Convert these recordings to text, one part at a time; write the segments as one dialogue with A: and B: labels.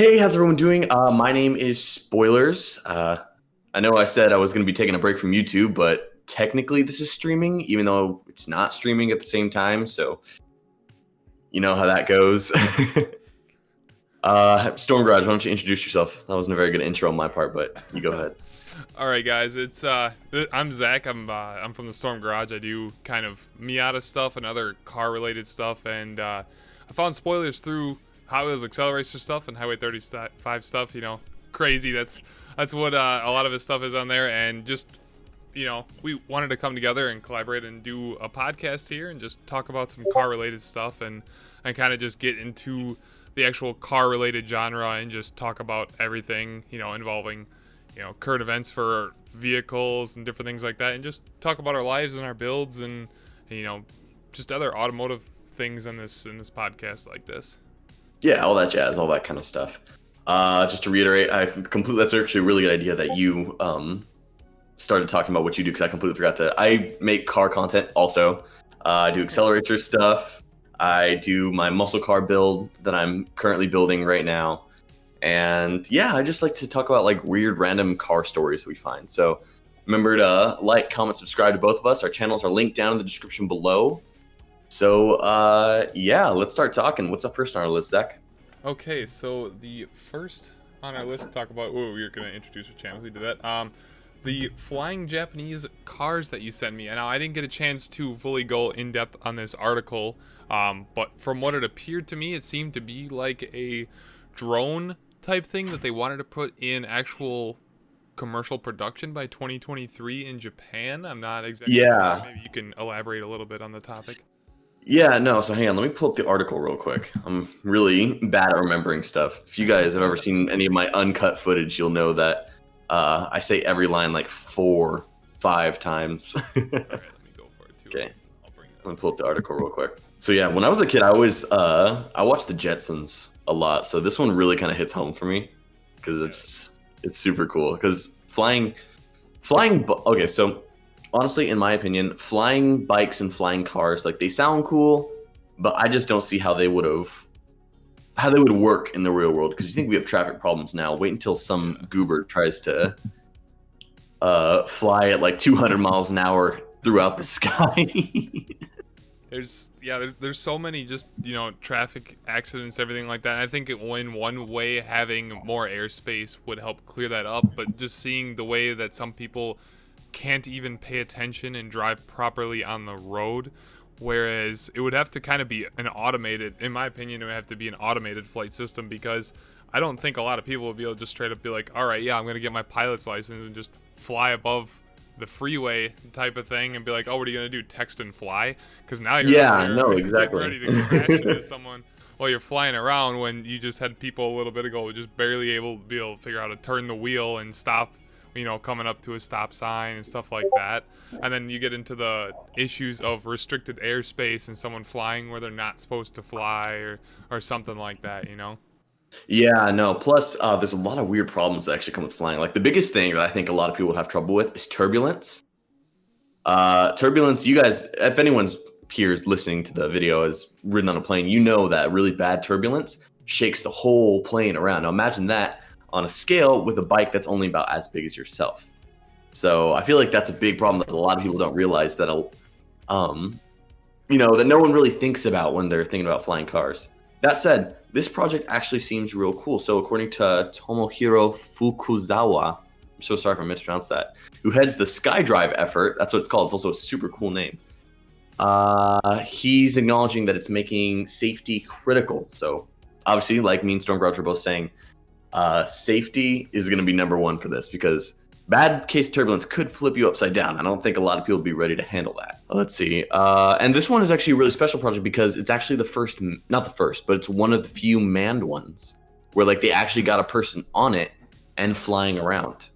A: Hey, how's everyone doing? My name is spoilerz. I know I said I was going to be taking a break from YouTube, but technically this is streaming, even though it's not streaming at the same time. So you know how that goes. Storm Garage, why don't you introduce yourself? That wasn't a very good intro on my part, but you go ahead.
B: All right, guys. I'm Zach. I'm from the Storm Garage. I do kind of Miata stuff and other car-related stuff, and I found spoilerz through Hotwheels Acceleracers stuff and Highway 35 stuff. You know, crazy. That's what a lot of his stuff is on there, and just we wanted to come together and collaborate and do a podcast here and just talk about some car-related stuff and kind of just get into the actual car-related genre and just talk about everything involving current events for vehicles and different things like that, and just talk about our lives and our builds and just other automotive things in this podcast like this.
A: Yeah, all that jazz, all that kind of stuff. Just to reiterate, that's actually a really good idea that you started talking about what you do, because I completely forgot to. I make car content also. I do accelerator stuff. I do my muscle car build that I'm currently building right now. And yeah, I just like to talk about like weird random car stories we find. So remember to like, comment, subscribe to both of us. Our channels are linked down in the description below. So yeah, let's start talking. What's up first on our list, Zach?
B: Okay, so the first on our list to talk about, we're going to introduce our channel. We did that. The flying Japanese cars that you sent me. And now I didn't get a chance to fully go in depth on this article, but from what it appeared to me, it seemed to be like a drone type thing that they wanted to put in actual commercial production by 2023 in Japan. I'm not exactly sure. Maybe you can elaborate a little bit on the topic.
A: Yeah, no, so hang on, let me pull up the article real quick. I'm really bad at remembering stuff. If you guys have ever seen any of my uncut footage, you'll know that I say every line like 4-5 times.
B: All right, let me go for it too.
A: Okay,
B: I'll bring it up.
A: let me pull up the article real quick. So yeah, when I was a kid, I always I watched the Jetsons a lot. So this one really kind of hits home for me because it's super cool. Because flying. Okay, so honestly, in my opinion, flying bikes and flying cars, like, they sound cool, but I just don't see how they would work in the real world. Because you think we have traffic problems now. Wait until some goober tries to fly at like 200 miles an hour throughout the sky.
B: There's so many just traffic accidents, everything like that. And I think in one way, having more airspace would help clear that up. But just seeing the way that some people can't even pay attention and drive properly on the road, whereas it would have to kind of be in my opinion, it would have to be an automated flight system, because I don't think a lot of people would be able to just straight up be like, all right, yeah, I'm going to get my pilot's license and just fly above the freeway type of thing and be like, oh, what are you going to do? Text and fly? Because now you're
A: exactly
B: ready to crash into someone while you're flying around, when you just had people a little bit ago just barely able to figure out how to turn the wheel and stop, coming up to a stop sign and stuff like that. And then you get into the issues of restricted airspace and someone flying where they're not supposed to fly or something like that,
A: Yeah, no. Plus, there's a lot of weird problems that actually come with flying. Like, the biggest thing that I think a lot of people would have trouble with is turbulence. Turbulence, you guys, if anyone's peers listening to the video has ridden on a plane, you know that really bad turbulence shakes the whole plane around. Now, imagine that on a scale with a bike that's only about as big as yourself. So I feel like that's a big problem that a lot of people don't realize, that that no one really thinks about when they're thinking about flying cars. That said, this project actually seems real cool. So according to Tomohiro Fukuzawa, I'm so sorry if I mispronounced that, who heads the SkyDrive effort, that's what it's called. It's also a super cool name. He's acknowledging that it's making safety critical. So obviously, like me and Storm Garage are both saying, safety is going to be number one for this, because bad case turbulence could flip you upside down. I don't think a lot of people would be ready to handle that. Let's see. And this one is actually a really special project because it's actually not the first, but it's one of the few manned ones where like they actually got a person on it and flying around.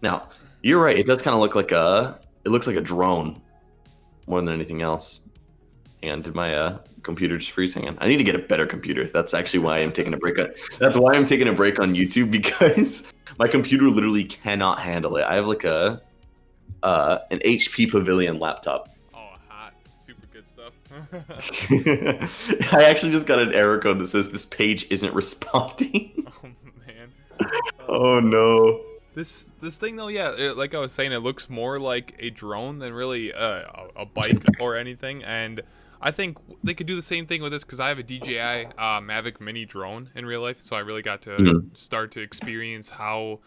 A: Now, you're right. It does kind of look like it looks like a drone more than anything else. Hang on, did my computer just freeze? Hang on. I need to get a better computer. That's actually why I'm taking a break. That's why I'm taking a break on YouTube, because my computer literally cannot handle it. I have like an HP Pavilion laptop.
B: Oh, hot. Super good stuff. stuff.
A: I actually just got an error code that says this page isn't responding.
B: Oh man.
A: Oh no.
B: This thing though, yeah, like I was saying, it looks more like a drone than really a bike or anything. And I think they could do the same thing with this because I have a DJI Mavic Mini drone in real life, so I really got to start to experience how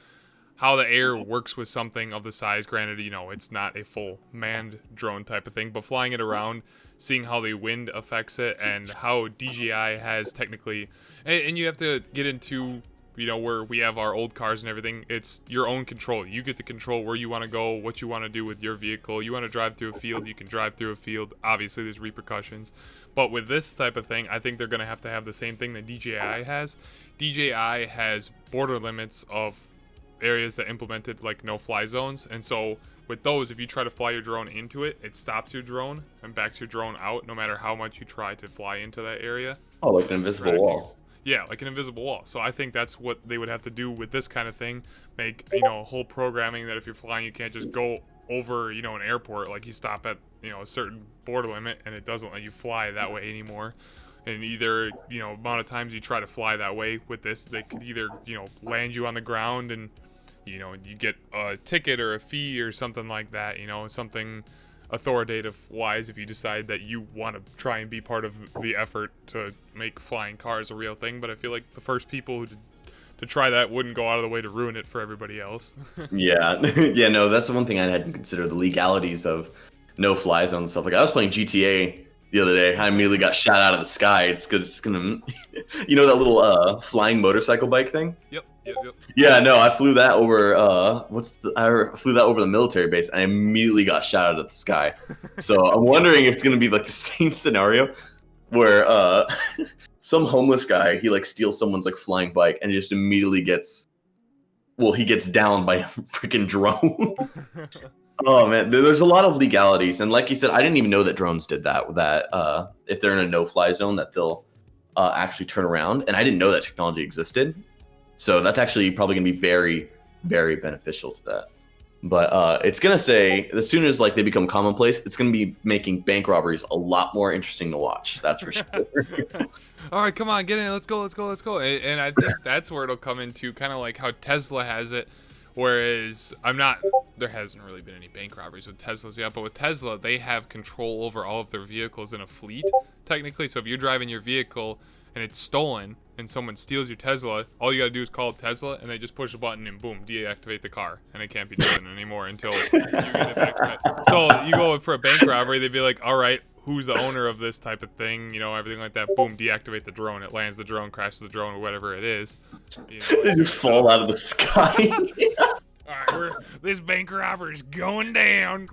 B: the air works with something of the size. Granted, it's not a full manned drone type of thing, but flying it around, seeing how the wind affects it, and how DJI has technically, and you have to get into, where we have our old cars and everything, it's your own control. You get to control where you want to go, what you want to do with your vehicle. You want to drive through a field, you can drive through a field. Obviously, there's repercussions. But with this type of thing, I think they're going to have the same thing that DJI has. DJI has border limits of areas that implemented like no-fly zones. And so with those, if you try to fly your drone into it, it stops your drone and backs your drone out no matter how much you try to fly into that area.
A: Oh, like an invisible wall.
B: Yeah, like an invisible wall. So I think that's what they would have to do with this kind of thing. Make, a whole programming that if you're flying, you can't just go over, an airport. Like you stop at, a certain border limit and it doesn't let you fly that way anymore. And either, amount of times you try to fly that way with this, they could either, land you on the ground and, you get a ticket or a fee or something like that, something authoritative wise if you decide that you want to try and be part of the effort to make flying cars a real thing. But I feel like the first people to try that wouldn't go out of the way to ruin it for everybody else.
A: Yeah. Yeah, no, that's the one thing I hadn't considered, the legalities of no-fly zone and stuff. Like I was playing GTA the other day. I immediately got shot out of the sky. It's because it's gonna, that little flying motorcycle bike thing.
B: Yep.
A: Yeah, no, I flew that over. I flew that over the military base, and I immediately got shot out of the sky. So I'm wondering if it's gonna be like the same scenario, where some homeless guy, he like steals someone's like flying bike, and just immediately gets downed by a freaking drone. Oh man, there's a lot of legalities, and like you said, I didn't even know that drones did that. That if they're in a no-fly zone, that they'll actually turn around, and I didn't know that technology existed. So that's actually probably gonna be very, very beneficial to that. But it's gonna say as soon as like they become commonplace, it's gonna be making bank robberies a lot more interesting to watch. That's for sure.
B: All right, come on, get in. Let's go. And I think that's where it'll come into kind of like how Tesla has it. Whereas there hasn't really been any bank robberies with Teslas yet, but with Tesla, they have control over all of their vehicles in a fleet, technically. So if you're driving your vehicle and it's stolen and someone steals your Tesla, all you gotta do is call Tesla and they just push a button and boom, deactivate the car, and it can't be driven anymore until you get it back to it. So you go for a bank robbery, they'd be like, all right, who's the owner of this type of thing, everything like that. Boom, deactivate the drone. It lands the drone, crashes the drone, or whatever it is.
A: They just fall out of the sky.
B: All right, this bank robbery's going down.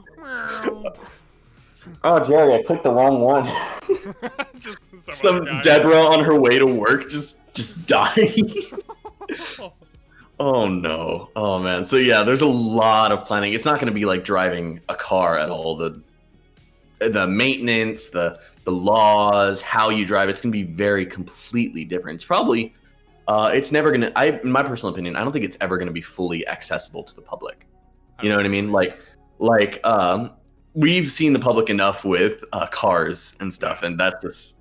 A: Oh, Jerry, I clicked the wrong one. Some Deborah on her way to work just dying. Oh no. Oh man. So yeah, there's a lot of planning. It's not going to be like driving a car at all. The maintenance, the laws, how you drive, it's going to be very completely different. It's probably it's never going to, in my personal opinion, I don't think it's ever going to be fully accessible to the public. You know what I mean? Like we've seen the public enough with cars and stuff, and that's just,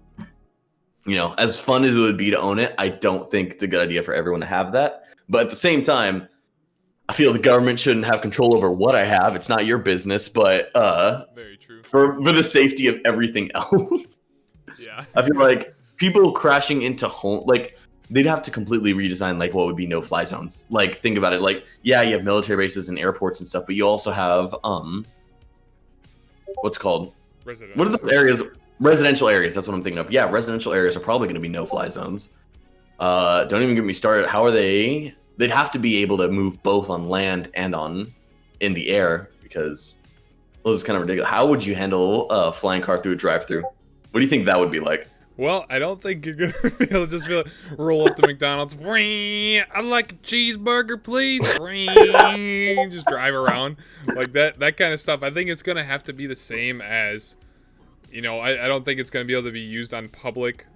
A: as fun as it would be to own it, I don't think it's a good idea for everyone to have that. But at the same time, I feel the government shouldn't have control over what I have. It's not your business, but
B: very true.
A: For the safety of everything else.
B: Yeah.
A: I feel like people crashing into home, like they'd have to completely redesign like what would be no-fly zones. Like think about it. Like yeah, you have military bases and airports and stuff, but you also have what's called? What are those areas? Residential areas. That's what I'm thinking of. Yeah, residential areas are probably going to be no-fly zones. Don't even get me started. How are they? They'd have to be able to move both on land and in the air, because this is kind of ridiculous. How would you handle a flying car through a drive-through? What do you think that would be like?
B: Well, I don't think you're gonna be able to just be like, roll up to McDonald's. I'd like a cheeseburger, please. Just drive around like that kind of stuff. I think it's gonna have to be the same as, I don't think it's gonna be able to be used on public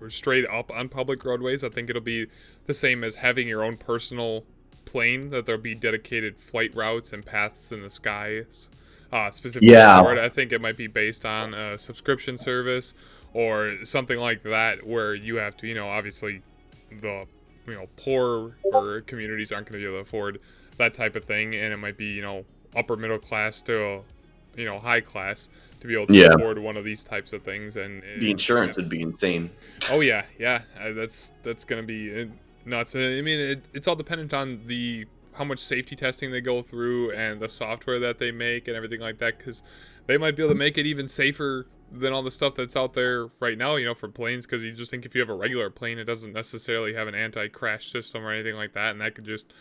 B: or straight up on public roadways. I think it'll be the same as having your own personal plane, that there'll be dedicated flight routes and paths in the skies. specifically for it. I think it might be based on a subscription service or something like that, where you have to, obviously the, poorer communities aren't going to be able to afford that type of thing, and it might be, upper middle class to, high class to be able to afford one of these types of things. And
A: the insurance would be insane.
B: Oh yeah, that's going to be nuts. I mean, it's all dependent on how much safety testing they go through and the software that they make and everything like that, because they might be able to make it even safer than all the stuff that's out there right now, for planes, because you just think if you have a regular plane, it doesn't necessarily have an anti-crash system or anything like that, and that could just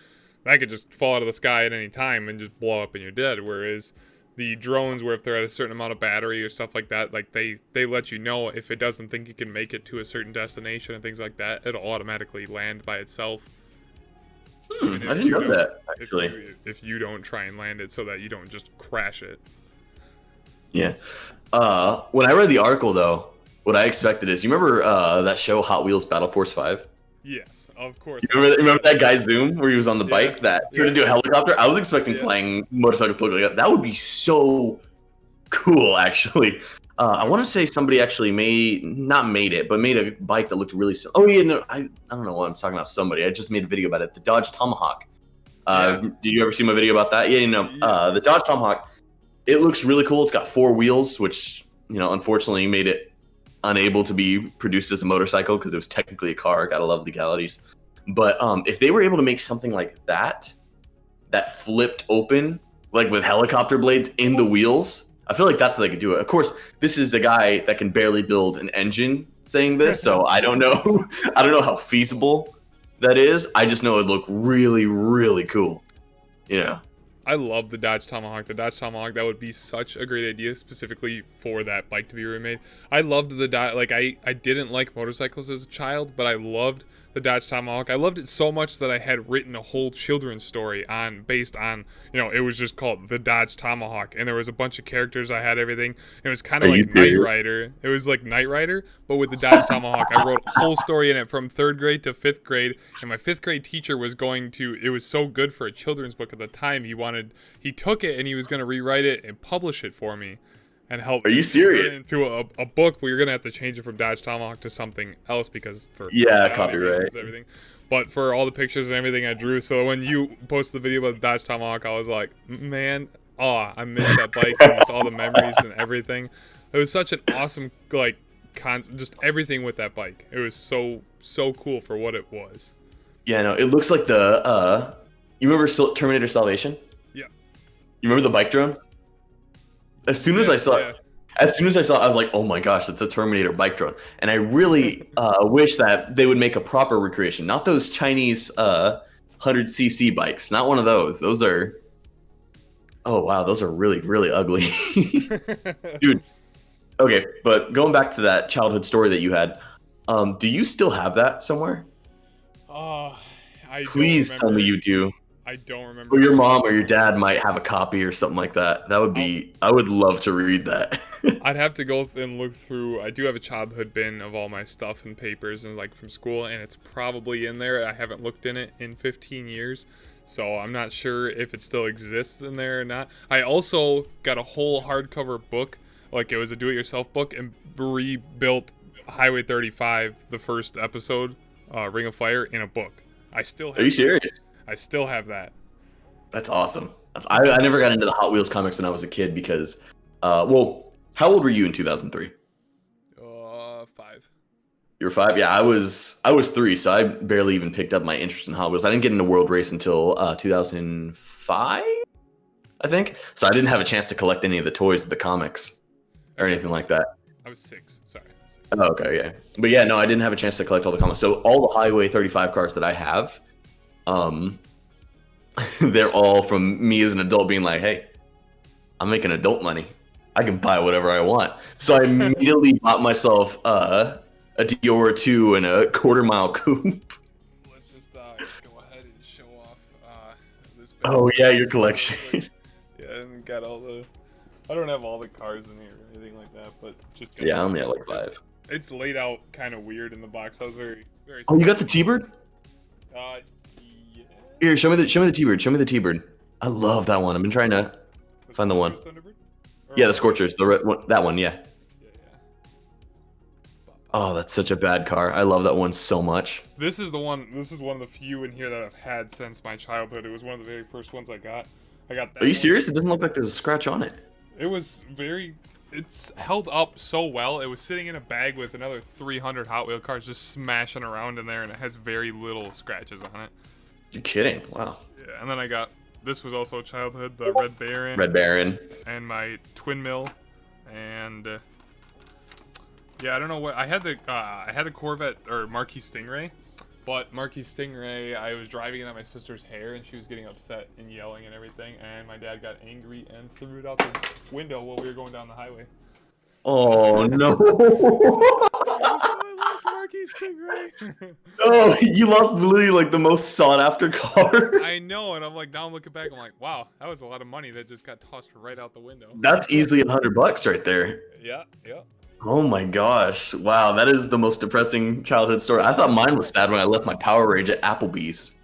B: fall out of the sky at any time and just blow up and you're dead. Whereas the drones, where if they're at a certain amount of battery or stuff like that, like they let you know if it doesn't think it can make it to a certain destination and things like that, it'll automatically land by itself.
A: I didn't know that, actually.
B: If you don't try and land it, so that you don't just crash it.
A: Yeah. When I read the article, though, what I expected is, you remember that show Hot Wheels Battle Force 5?
B: Yes, of course.
A: You remember that guy Zoom, where he was on the bike that turned into a helicopter? I was expecting flying motorcycles to look like that. That would be so cool, actually. I want to say somebody actually made a bike that looked really similar. Oh, yeah, no, I don't know what I'm talking about. Somebody. I just made a video about it. The Dodge Tomahawk. Did you ever see my video about that? Yeah, the Dodge Tomahawk. It looks really cool. It's got 4 wheels, which, unfortunately made it unable to be produced as a motorcycle because it was technically a car. Gotta love legalities. But if they were able to make something like that flipped open, like with helicopter blades in the wheels, I feel like that's how they could do it. Of course, this is a guy that can barely build an engine saying this, so I don't know. I don't know how feasible that is. I just know it looked really, really cool.
B: I love the Dodge Tomahawk. The Dodge Tomahawk, that would be such a great idea specifically for that bike to be remade. I loved the Dodge. Like, I didn't like motorcycles as a child, but I loved the Dodge Tomahawk. I loved it so much that I had written a whole children's story based on, it was just called The Dodge Tomahawk, and there was a bunch of characters. I had everything. It was kind of like Knight Rider. It was like Knight Rider, but with the Dodge Tomahawk. I wrote a whole story in it from 3rd grade to 5th grade, and my 5th grade teacher was it was so good for a children's book at the time, he took it and he was going to rewrite it and publish it for me. And help.
A: Are you serious?
B: Into a book where you're gonna have to change it from Dodge Tomahawk to something else because for
A: copyright
B: everything. But for all the pictures and everything I drew, so when you posted the video about the Dodge Tomahawk, I was like, man, I missed that bike and just all the memories and everything. It was such an awesome just everything with that bike. It was so cool for what it was.
A: Yeah, no, it looks like the you remember Terminator Salvation?
B: Yeah.
A: You remember the bike drones? As soon as I saw it, I was like, oh my gosh, it's a Terminator bike drone. And I really wish that they would make a proper recreation. Not those Chinese 100cc bikes. Not one of those. Those are... Oh, wow. Those are really, really ugly. Dude. Okay, but going back to that childhood story that you had, do you still have that somewhere? Please tell me you do.
B: I don't remember.
A: Or your mom or your dad might have a copy or something like that. That would be... I would love to read that.
B: I'd have to go and look through... I do have a childhood bin of all my stuff and papers and from school, and it's probably in there. I haven't looked in it in 15 years, so I'm not sure if it still exists in there or not. I also got a whole hardcover book, it was a do-it-yourself book, and rebuilt Highway 35, the first episode, Ring of Fire, in a book. I still have...
A: Are you serious?
B: I still have that.
A: That's awesome. I never got into the Hot Wheels comics when I was a kid because, how old were you in 2003?
B: 5.
A: You were 5? Yeah, I was 3, so I barely even picked up my interest in Hot Wheels. I didn't get into World Race until 2005, I think. So I didn't have a chance to collect any of the toys of the comics or anything like that.
B: I was 6. Sorry.
A: Oh, okay, yeah. But yeah, no, I didn't have a chance to collect all the comics. So all the Highway 35 cars that I have, they're all from me as an adult being like, hey, I'm making adult money. I can buy whatever I want. So I immediately bought myself a Dior 2 and a quarter-mile coupe.
B: Let's just go ahead and show off this.
A: Oh, yeah, your collection.
B: Yeah, and got all the... I don't have all the cars in here or anything like that, but just...
A: Yeah, I only have 5.
B: It's laid out kind of weird in the box. I was very...
A: Oh, you got the T-Bird?
B: Yeah.
A: Here, show me the T-Bird. Show me the T-Bird. I love that one. I've been trying to find the one. Yeah, the Scorchers, the red one, that one, yeah.
B: Yeah, yeah.
A: Oh, that's such a bad car. I love that one so much.
B: This is the one. This is one of the few in here that I've had since my childhood. It was one of the very first ones I got. I got that.
A: Are you
B: one.
A: serious? It doesn't look like there's a scratch on it.
B: It was very. It's held up so well. It was sitting in a bag with another 300 Hot Wheel cars just smashing around in there, and it has very little scratches on it.
A: You're kidding? Wow.
B: Yeah, and then I got. This was also childhood. The Red Baron.
A: Red Baron.
B: And my twin mill, and yeah, I don't know what I had the Corvette or Marquis Stingray, but Marquis Stingray, I was driving it at my sister's hair and she was getting upset and yelling and everything, and my dad got angry and threw it out the window while we were going down the highway.
A: Oh no!
B: I lost Marquis Stingray.
A: Oh, you lost literally like the most sought after car.
B: I know, and I'm like, now I'm looking back, I'm like, wow, that was a lot of money that just got tossed right out the window.
A: That's easily $100 right there.
B: Yeah, yeah.
A: Oh my gosh. Wow, that is the most depressing childhood story. I thought mine was sad when I left my Power Rage at Applebee's.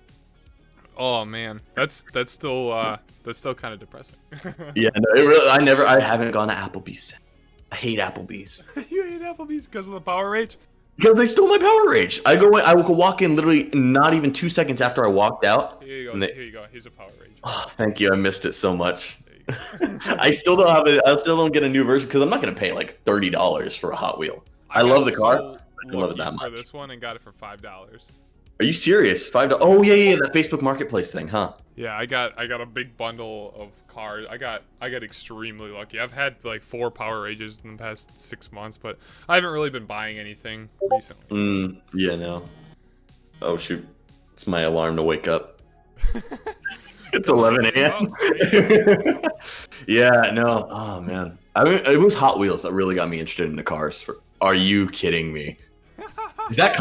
B: Oh man, that's still kind of depressing.
A: Yeah, no, I haven't gone to Applebee's. I hate Applebee's.
B: You hate Applebee's because of the Power Rage?
A: Because they stole my Power Rage. I could walk in literally not even 2 seconds after I walked out.
B: Here you go. Here you go. Here's a Power Rage.
A: Oh, thank you. I missed it so much. I still don't have it. I still don't get a new version because I'm not gonna pay like $30 for a Hot Wheel. I love the car. I love it that much.
B: For this one, and got it for $5.
A: Are you serious? $5? Oh yeah, that Facebook Marketplace thing, huh?
B: Yeah, I got a big bundle of cars. I got extremely lucky. I've had like 4 Power Rages in the past 6 months, but I haven't really been buying anything recently.
A: Yeah, no. Oh shoot, it's my alarm to wake up. It's 11 a.m. Yeah, no. Oh man, I mean, it was Hot Wheels that really got me interested in the cars. Are you kidding me? Is that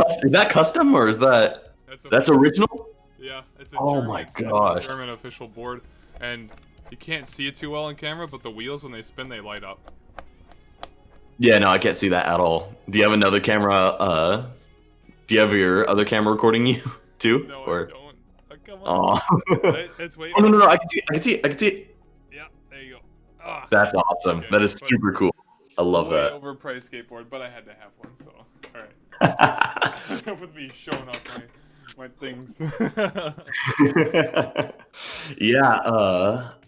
A: custom or is that's original?
B: Yeah, it's a
A: oh
B: German,
A: my gosh,
B: it's a German official board, and you can't see it too well on camera, but the wheels when they spin they light up.
A: Yeah, no, I can't see that at all. Do you have another camera? Do you have your other camera recording you too?
B: No,
A: or?
B: I don't. Come on. It's way.
A: Oh no, I can see it.
B: Yeah, there you go. Oh,
A: that's awesome.
B: okay,
A: that is super cool. I love that.
B: Overpriced skateboard, but I had to have one, so all right. Enough with me showing off my things.
A: Yeah.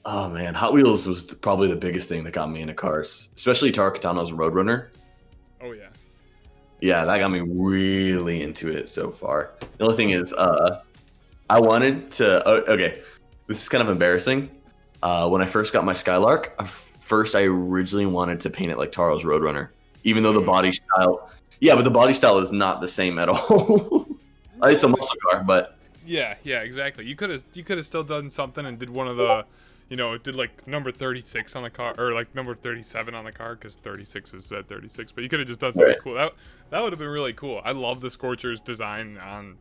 A: Oh man, Hot Wheels was probably the biggest thing that got me into cars, especially Taro Katano's Roadrunner.
B: Oh yeah.
A: Yeah, that got me really into it so far. The only thing is, I wanted to. Okay, this is kind of embarrassing. When I first got my Skylark, I originally wanted to paint it like Taro's Roadrunner, even though the body style. Yeah, but the body style is not the same at all. It's a muscle car, but.
B: Yeah, exactly. You could have still done something and did one of the, did like number 36 on the car or like number 37 on the car because 36 is at 36. But you could have just done something cool. That would have been really cool. I love the Scorcher's design on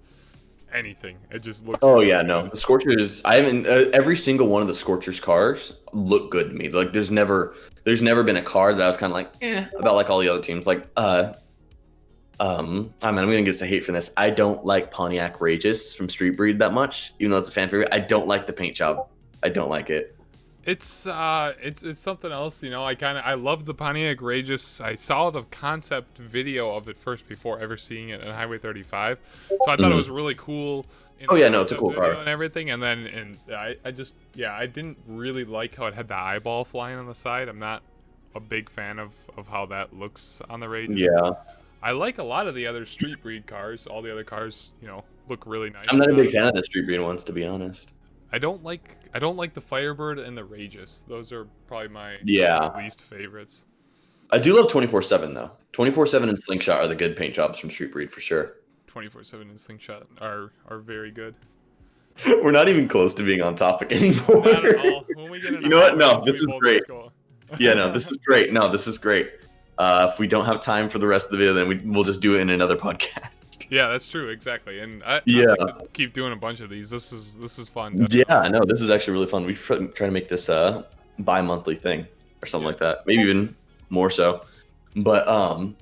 B: anything. It just looks.
A: Oh yeah, no, the Scorchers. I haven't. Every single one of the Scorchers cars look good to me. Like there's never been a car that I was kind of like about like all the other teams. Like I'm gonna get some hate for this. I don't like Pontiac Rages from Street Breed that much, even though it's a fan favorite. I don't like the paint job. I don't like it.
B: It's something else, I love the Pontiac Rages. I saw the concept video of it first before ever seeing it on Highway 35, so I thought it was really cool.
A: Oh yeah, no, it's a cool car
B: and everything. And then I didn't really like how it had the eyeball flying on the side. I'm not a big fan of how that looks on the Rages.
A: Yeah.
B: I like a lot of the other Street Breed cars. All the other cars, look really nice.
A: I'm not a big fan of the Street Breed ones, to be honest.
B: I don't like the Firebird and the Rages. Those are probably my least favorites.
A: I do love 24/7 though. 24/7 and Slingshot are the good paint jobs from Street Breed for sure.
B: 24/7 and Slingshot are very good.
A: We're not even close to being on topic anymore.
B: Not at all. When we get into
A: what? No, this is great. Yeah, no,
B: this
A: is great. No, this is great. If we don't have time for the rest of the video, then we'll just do it in another podcast.
B: Yeah, that's true. Exactly. And I like to keep doing a bunch of these. This is fun. Definitely.
A: Yeah, no, this is actually really fun. We try to make this a bi-monthly thing or something like that. Maybe even more so. But I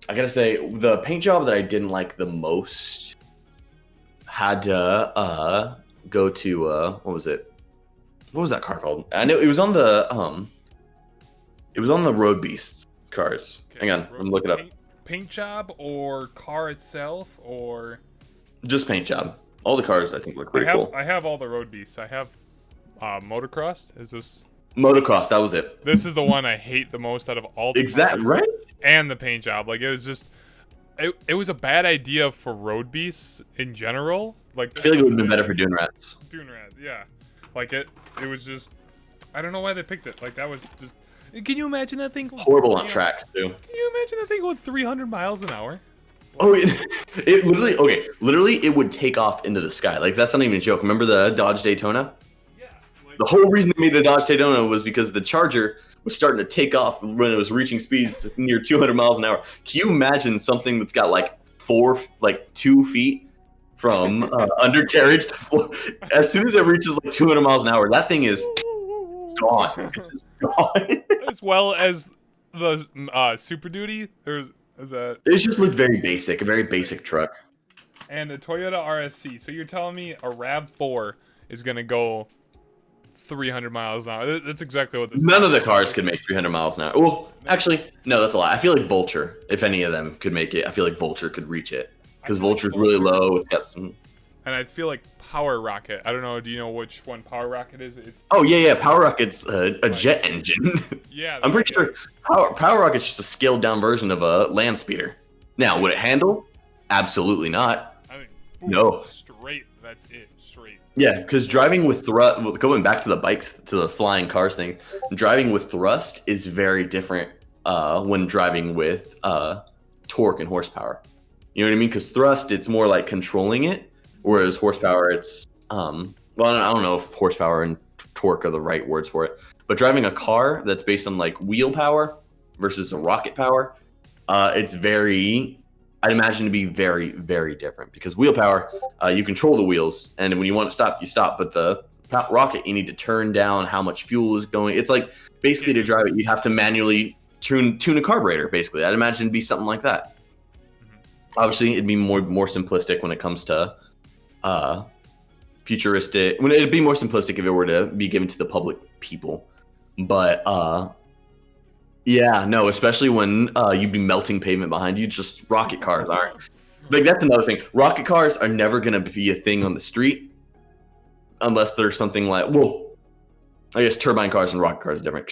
A: gotta say, the paint job that I didn't like the most had to go to what was it? What was that car called? I know it was on the It was on the Road Beasts cars.
B: Okay.
A: Hang on, I'm looking it up.
B: Paint job or car itself or
A: Just paint job. All the cars I think look pretty cool.
B: I have all the Road Beasts. I have motocross. Is this
A: Motocross? That was it.
B: This is the one I hate the most out of all. The
A: Exactly right.
B: And the paint job, like it was just, it was a bad idea for Road Beasts in general. Like
A: I feel like it would have been better for Dune Rats.
B: Dune Rat, yeah. Like it was just, I don't know why they picked it. Like that was just. Can you imagine that thing?
A: Horrible on tracks too.
B: Can you imagine that thing going 300 miles an hour?
A: Oh, it literally it would take off into the sky. Like that's not even a joke. Remember the Dodge Daytona?
B: Yeah. Like,
A: The whole reason they made the Dodge Daytona was because the Charger was starting to take off when it was reaching speeds near 200 miles an hour. Can you imagine something that's got like 2 feet from undercarriage to floor? As soon as it reaches like 200 miles an hour, that thing is gone. It's just gone.
B: as well as the Super Duty. There's a.
A: It just looked very basic, a very basic truck.
B: And a Toyota RSC. So you're telling me a RAV4 is gonna go 300 miles an hour? That's exactly what this.
A: None of the cars could make 300 miles an hour. Well, actually, no, that's a lie. I feel like Vulture, if any of them could make it, I feel like Vulture could reach it because Vulture's really low. It's got some.
B: And I feel like Power Rocket. I don't know. Do you know which one Power Rocket is? It's.
A: Oh yeah. Power Rocket's a jet engine.
B: Yeah.
A: I'm pretty sure Power Rocket's just a scaled down version of a land speeder. Now, would it handle? Absolutely not.
B: I think. Boom,
A: No.
B: Straight. That's it. Straight.
A: Yeah, because driving with thrust, going back to the bikes, to the flying cars thing, driving with thrust is very different when driving with torque and horsepower. You know what I mean? Because thrust, it's more like controlling it, whereas horsepower, it's well, I don't know if horsepower and torque are the right words for it, but driving a car that's based on like wheel power versus a rocket power, it's very. I'd imagine to be very, very different because wheel power, you control the wheels, and when you want to stop, you stop. But the rocket, you need to turn down how much fuel is going. It's like basically to drive it, you'd have to manually tune a carburetor. Basically, I'd imagine it'd be something like that. Obviously, it'd be more simplistic when it comes to futuristic. When it'd be more simplistic if it were to be given to the public people, but. Yeah, no, especially when you'd be melting pavement behind you. Just rocket cars aren't. Like that's another thing. Rocket cars are never gonna be a thing on the street unless there's something like. Well, I guess turbine cars and rocket cars are different.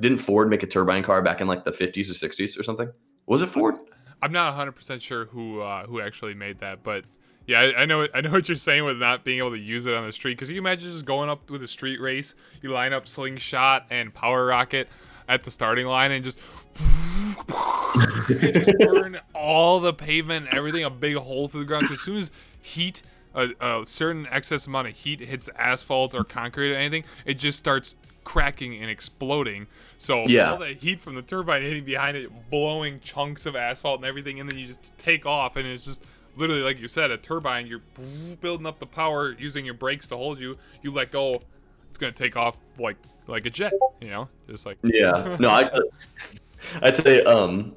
A: Didn't Ford make a turbine car back in like the 50s or 60s or something? Was it Ford?
B: I'm not 100% sure who actually made that, but yeah, I know what you're saying with not being able to use it on the street. Because you imagine just going up with a street race, you line up Slingshot and Power Rocket at the starting line and just burn all the pavement and everything, a big hole through the ground. As soon as heat, a certain excess amount of heat hits the asphalt or concrete or anything, it just starts cracking and exploding. So
A: Yeah.
B: all that heat from the turbine hitting behind it, blowing chunks of asphalt and everything, and then you just take off, and it's just literally, like you said, a turbine. You're building up the power using your brakes to hold you. You let go, it's gonna take off like a jet, you know, just like.
A: Yeah. No, I'd say, can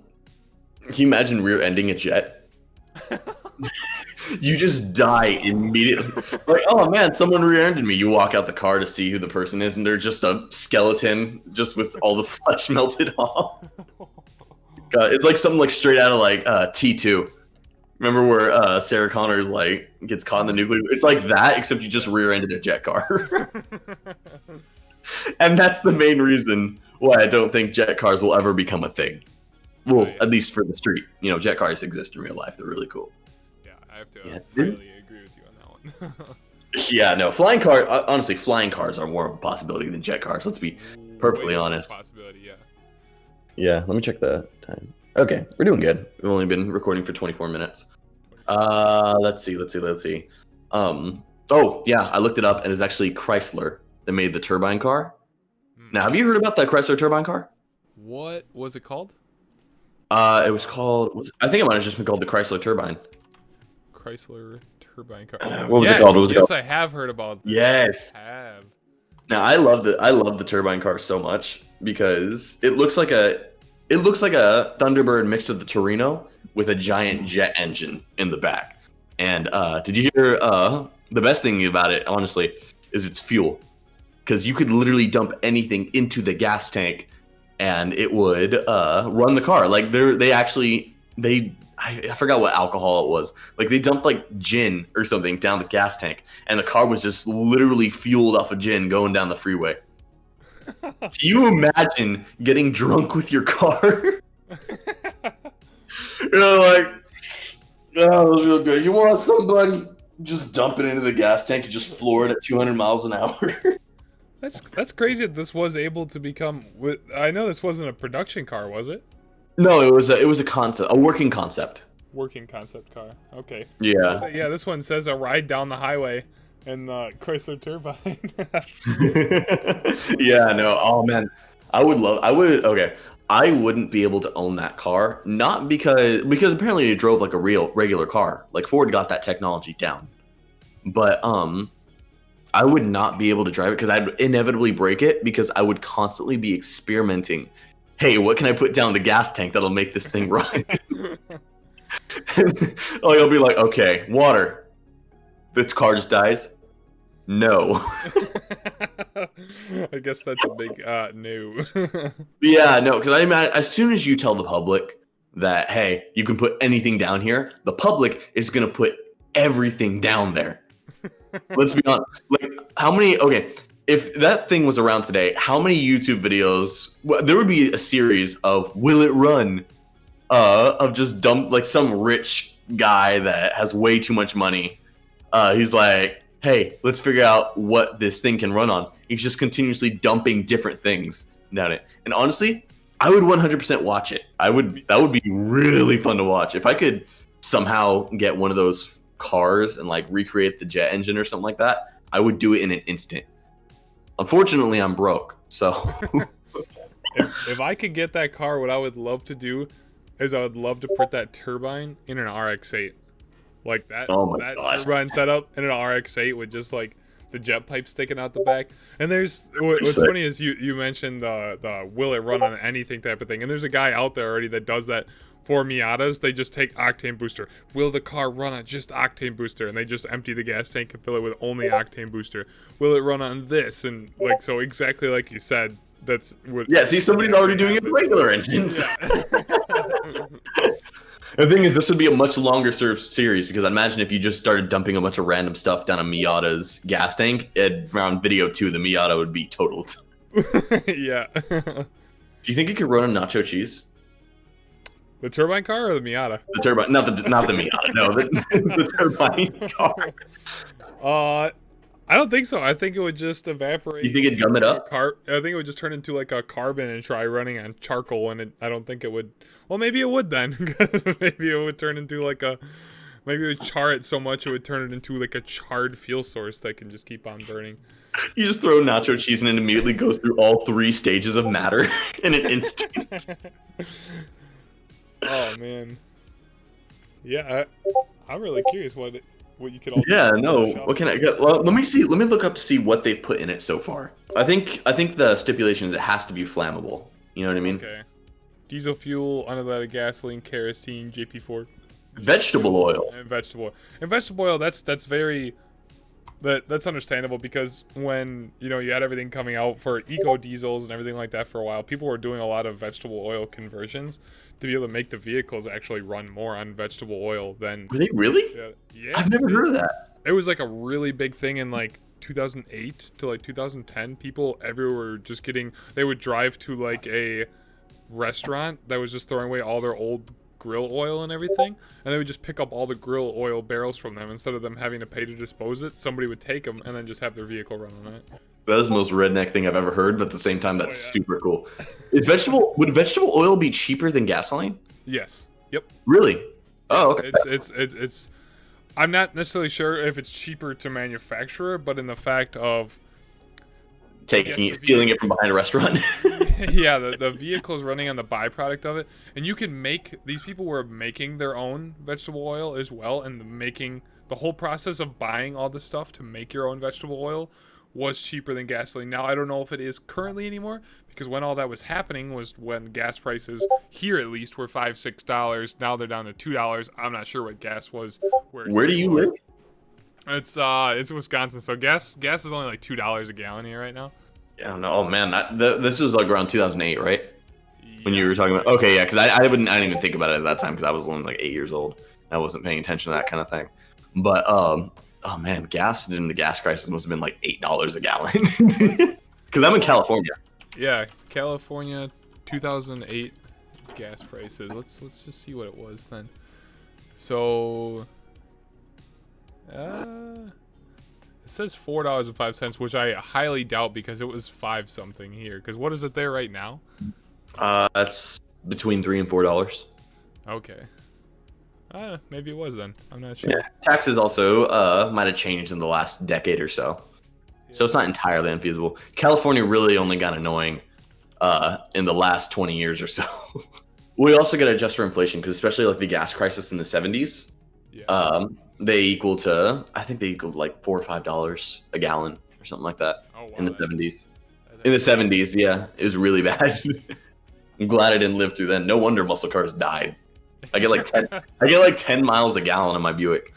A: you imagine rear-ending a jet? You just die immediately. Like, oh man, someone rear-ended me. You walk out the car to see who the person is, and they're just a skeleton, just with all the flesh melted off. God, it's like something like straight out of like T2. Remember where Sarah Connor's like gets caught in the nuclear? It's like that, except you just rear-ended a jet car. And that's the main reason why I don't think jet cars will ever become a thing. Well, at least for the street. You know, jet cars exist in real life. They're really cool.
B: Yeah, I have to
A: really
B: agree with you on that one.
A: Yeah, no, honestly, flying cars are more of a possibility than jet cars. Let's be perfectly honest.
B: Possibility, yeah.
A: Yeah, let me check the time. Okay, we're doing good. We've only been recording for 24 minutes. Let's see. Oh, yeah, I looked it up, and it was actually Chrysler that made the turbine car. Now, have you heard about the Chrysler Turbine Car?
B: What was it called?
A: It was called. I think it might have just been called the Chrysler Turbine.
B: Chrysler Turbine Car.
A: What was it called?
B: Yes, I have heard about this.
A: Yes.
B: I have.
A: Now I love the turbine car so much because it looks like a Thunderbird mixed with the Torino with a giant jet engine in the back. And did you hear the best thing about it? Honestly, is its fuel. Because you could literally dump anything into the gas tank and it would run the car. Like I forgot what alcohol it was. Like they dumped like gin or something down the gas tank, and the car was just literally fueled off of gin going down the freeway. Can you imagine getting drunk with your car? Like, oh, that was real good. You want somebody? Just dump it into the gas tank and just floor it at 200 miles an hour.
B: That's crazy that this was able to become. I know this wasn't a production car, was it?
A: No, it was a concept, a working concept.
B: Working concept car. Okay.
A: Yeah.
B: So, yeah, this one says a ride down the highway in the Chrysler Turbine.
A: Yeah, no. Oh man, I wouldn't be able to own that car, not because apparently it drove like a regular car. Like Ford got that technology down. But I would not be able to drive it because I'd inevitably break it because I would constantly be experimenting. Hey, what can I put down the gas tank that'll make this thing run? I'll be like, okay, water. This car just dies? No.
B: I guess that's a big no.
A: Yeah, no, because I imagine as soon as you tell the public that, hey, you can put anything down here, the public is going to put everything down there. Let's be honest. Like, if that thing was around today, how many YouTube videos, there would be a series of will it run of just like some rich guy that has way too much money. He's like, hey, let's figure out what this thing can run on. He's just continuously dumping different things down it. And honestly, I would 100% watch it. That would be really fun to watch. If I could somehow get one of those cars and like recreate the jet engine or something like that, I would do it in an instant. Unfortunately, I'm broke, so
B: if I could get that car, what I would love to do is I would love to put that turbine in an RX-8. Like that, turbine setup in an RX-8 with just like the jet pipe sticking out the back. And what's funny is you mentioned the will it run on anything type of thing. And there's a guy out there already that does that for Miatas. They just take octane booster. Will the car run on just octane booster? And they just empty the gas tank and fill it with only octane booster. Will it run on this? And like, so exactly like you said, that's what.
A: Yeah, see, somebody's already doing it with regular engines. Yeah. The thing is, this would be a much longer series because I imagine if you just started dumping a bunch of random stuff down a Miata's gas tank, around video 2, the Miata would be totaled.
B: Yeah.
A: Do you think it could run on nacho cheese?
B: The turbine car or the Miata?
A: The turbine, not the Miata. No, the turbine car.
B: I don't think so. I think it would just evaporate.
A: You think it'd gum it up?
B: I think it would just turn into like a carbon and try running on charcoal, and I don't think it would. Well, maybe it would then, because maybe it would turn into like maybe it would char it so much it would turn it into like a charred fuel source that can just keep on burning.
A: You just throw nacho cheese and it immediately goes through all 3 stages of matter in an instant.
B: Oh man. Yeah, I'm really curious what you could all.
A: Yeah, no. What can I get? Well, let me see. Let me look up to see what they've put in it so far. I think the stipulation is it has to be flammable. You know what I mean?
B: Okay. Diesel fuel, unleaded gasoline, kerosene, JP4.
A: Vegetable oil.
B: And vegetable oil. That's understandable because when you had everything coming out for eco diesels and everything like that for a while, people were doing a lot of vegetable oil conversions to be able to make the vehicles actually run more on vegetable oil than.
A: Were they really?
B: Yeah.
A: I've never heard of that.
B: It was like a really big thing in like 2008 to like 2010. People everywhere were just they would drive to like a restaurant that was just throwing away all their old grill oil and everything, and they would just pick up all the grill oil barrels from them. Instead of them having to pay to dispose it, somebody would take them and then just have their vehicle run on it.
A: That is the most redneck thing I've ever heard, but at the same time, that's super cool. Would vegetable oil be cheaper than gasoline?
B: Yes. Yep.
A: Really? Oh, okay.
B: It's I'm not necessarily sure if it's cheaper to manufacture, but in the fact of
A: stealing it from behind a restaurant.
B: Yeah, the vehicle is running on the byproduct of it, and you can these people were making their own vegetable oil as well, and the whole process of buying all the stuff to make your own vegetable oil was cheaper than gasoline. Now I don't know if it is currently anymore, because when all that was happening was when gas prices here at least were $5-6. Now they're down to $2. I'm not sure what gas was.
A: Where do you live?
B: It's Wisconsin, so gas is only like $2 a gallon here right now.
A: Yeah, no, oh man, this was like around 2008, right? when you were talking about. Okay, yeah, because I didn't even think about it at that time because I was only like 8 years old. I wasn't paying attention to that kind of thing. But oh man, gas during the gas crisis must have been like $8 a gallon. Because I'm in California.
B: Yeah, California, 2008 gas prices. Let's just see what it was then. So, it says $4.05, which I highly doubt because it was 5 something here. Because what is it there right now?
A: That's between $3 and $4.
B: Okay. Maybe it was then. I'm not sure.
A: Yeah, taxes also might have changed in the last decade or so. So it's not entirely unfeasible. California really only got annoying in the last 20 years or so. We also got to adjust for inflation because especially like the gas crisis in the 70s, I think they equaled like $4 or $5 a gallon or something like that in the 70s. In the 70s, yeah, it was really bad. I'm glad I didn't live through then. No wonder muscle cars died. I get like 10 miles a gallon in my Buick.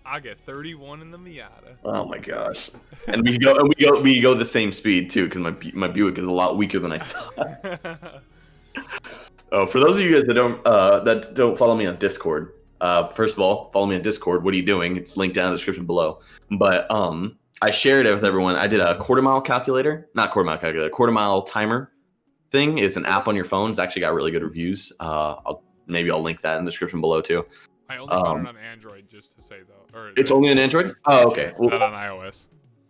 B: I get 31 in the Miata.
A: Oh my gosh! And we go the same speed too, because my Buick is a lot weaker than I thought. Oh, for those of you guys that don't follow me on Discord, first of all, follow me on Discord. What are you doing? It's linked down in the description below. But I shared it with everyone. I did a quarter mile timer thing. It's an app on your phone. It's actually got really good reviews. I'll link that in the description below too.
B: I only found it on Android, just to say though.
A: It's only on Android? Oh, okay.
B: It's not on iOS.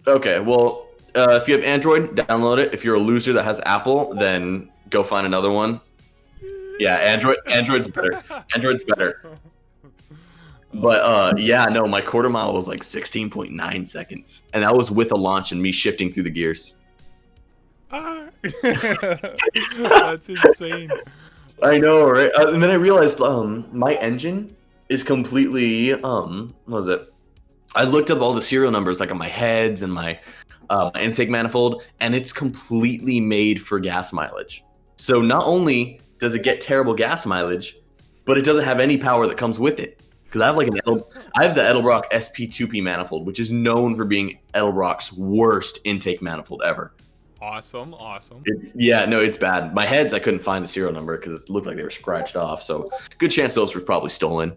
A: Okay, well, if you have Android, download it. If you're a loser that has Apple, then go find another one. Yeah, Android's better. Android's better. But my quarter mile was like 16.9 seconds, and that was with a launch and me shifting through the gears.
B: That's insane.
A: I know, right? And then I realized my engine is completely what was it? I looked up all the serial numbers like on my heads and my intake manifold, and it's completely made for gas mileage. So not only does it get terrible gas mileage, but it doesn't have any power that comes with it. Because I have the Edelbrock SP2P manifold, which is known for being Edelbrock's worst intake manifold ever.
B: Awesome.
A: It's bad. My heads, I couldn't find the serial number because it looked like they were scratched off. So good chance those were probably stolen.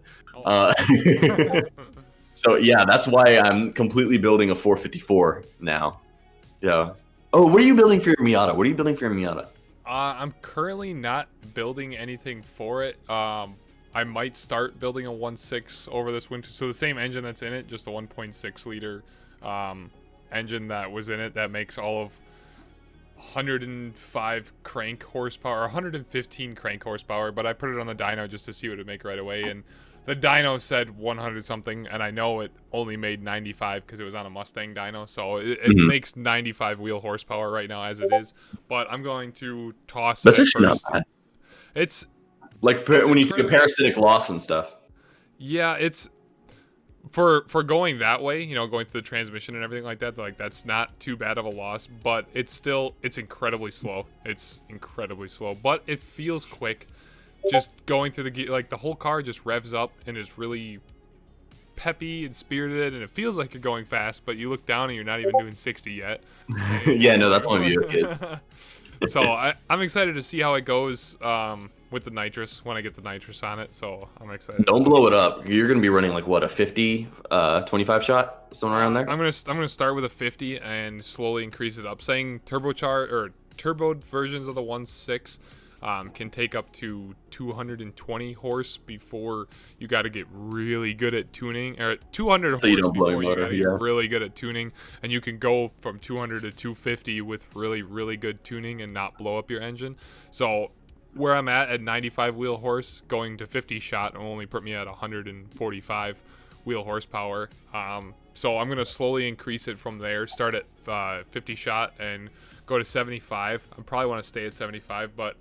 A: So yeah, that's why I'm completely building a 454 now. Yeah. Oh, what are you building for your Miata?
B: I'm currently not building anything for it. I might start building a 1.6 over this winter. So the same engine that's in it, just a 1.6 liter engine that was in it that makes all of 105 crank horsepower, 115 crank horsepower, but I put it on the dyno just to see what it would make right away, and the dyno said 100 something, and I know it only made 95 because it was on a Mustang dyno, so it makes 95 wheel horsepower right now as it is, but I'm going to toss it first. Not bad. It's
A: like when you think of parasitic loss and stuff.
B: Yeah, it's for going that way, going through the transmission and everything like that, like that's not too bad of a loss, but it's incredibly slow. But it feels quick. Just going through the whole car just revs up and is really peppy and spirited, and it feels like you're going fast, but you look down and you're not even doing 60 yet.
A: Yeah, no, that's one of your kids.
B: So I'm excited to see how it goes with the nitrous when I get the nitrous on it. So I'm excited.
A: Don't blow it up. You're gonna be running like what, a 50, 25 shot, somewhere around there.
B: I'm gonna start with a 50 and slowly increase it up. Saying turboed versions of the 1.6 can take up to 220 horse before you got to get really good at tuning, or 200 horse before you got to get really good at tuning, and you can go from 200 to 250 with really, really good tuning and not blow up your engine. So where I'm at 95 wheel horse, going to 50 shot will only put me at 145 wheel horsepower. So I'm going to slowly increase it from there, start at 50 shot and go to 75. I probably want to stay at 75, but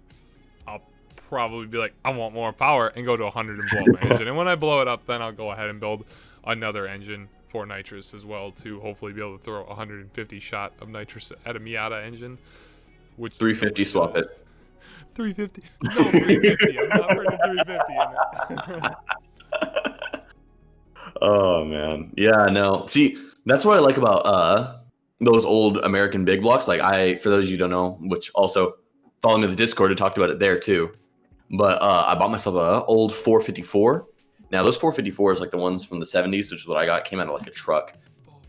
B: I'll probably be like, I want more power, and go to 100 and blow up my engine. And when I blow it up, then I'll go ahead and build another engine for nitrous as well to hopefully be able to throw 150 shot of nitrous at a Miata engine. Which
A: 350 swap it.
B: 350. No, 350. I'm not putting 350 in it.
A: Oh man, yeah, no. See, that's what I like about those old American big blocks. Like for those of you who don't know, which also follow me to the Discord, I talked about it there too. But I bought myself an old 454. Now those 454s, like the ones from the 70s, which is what I got, came out of like a truck.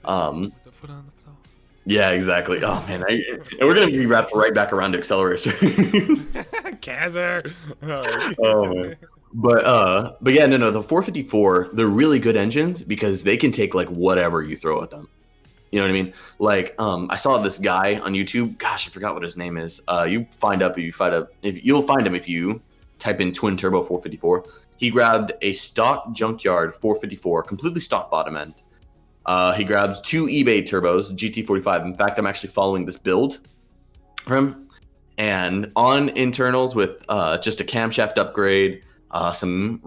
B: With the foot on the floor.
A: Yeah, exactly. Oh man, and we're gonna be wrapped right back around to Acceleracers.
B: Kazzer.
A: Oh man. But yeah, no, the 454, they're really good engines because they can take like whatever you throw at them. You know what I mean? Like, I saw this guy on YouTube. Gosh, I forgot what his name is. You'll find him if you type in twin turbo 454. He grabbed a stock junkyard 454, completely stock bottom end. He grabs 2 eBay turbos, GT45. In fact, I'm actually following this build from him. And on internals with just a camshaft upgrade, some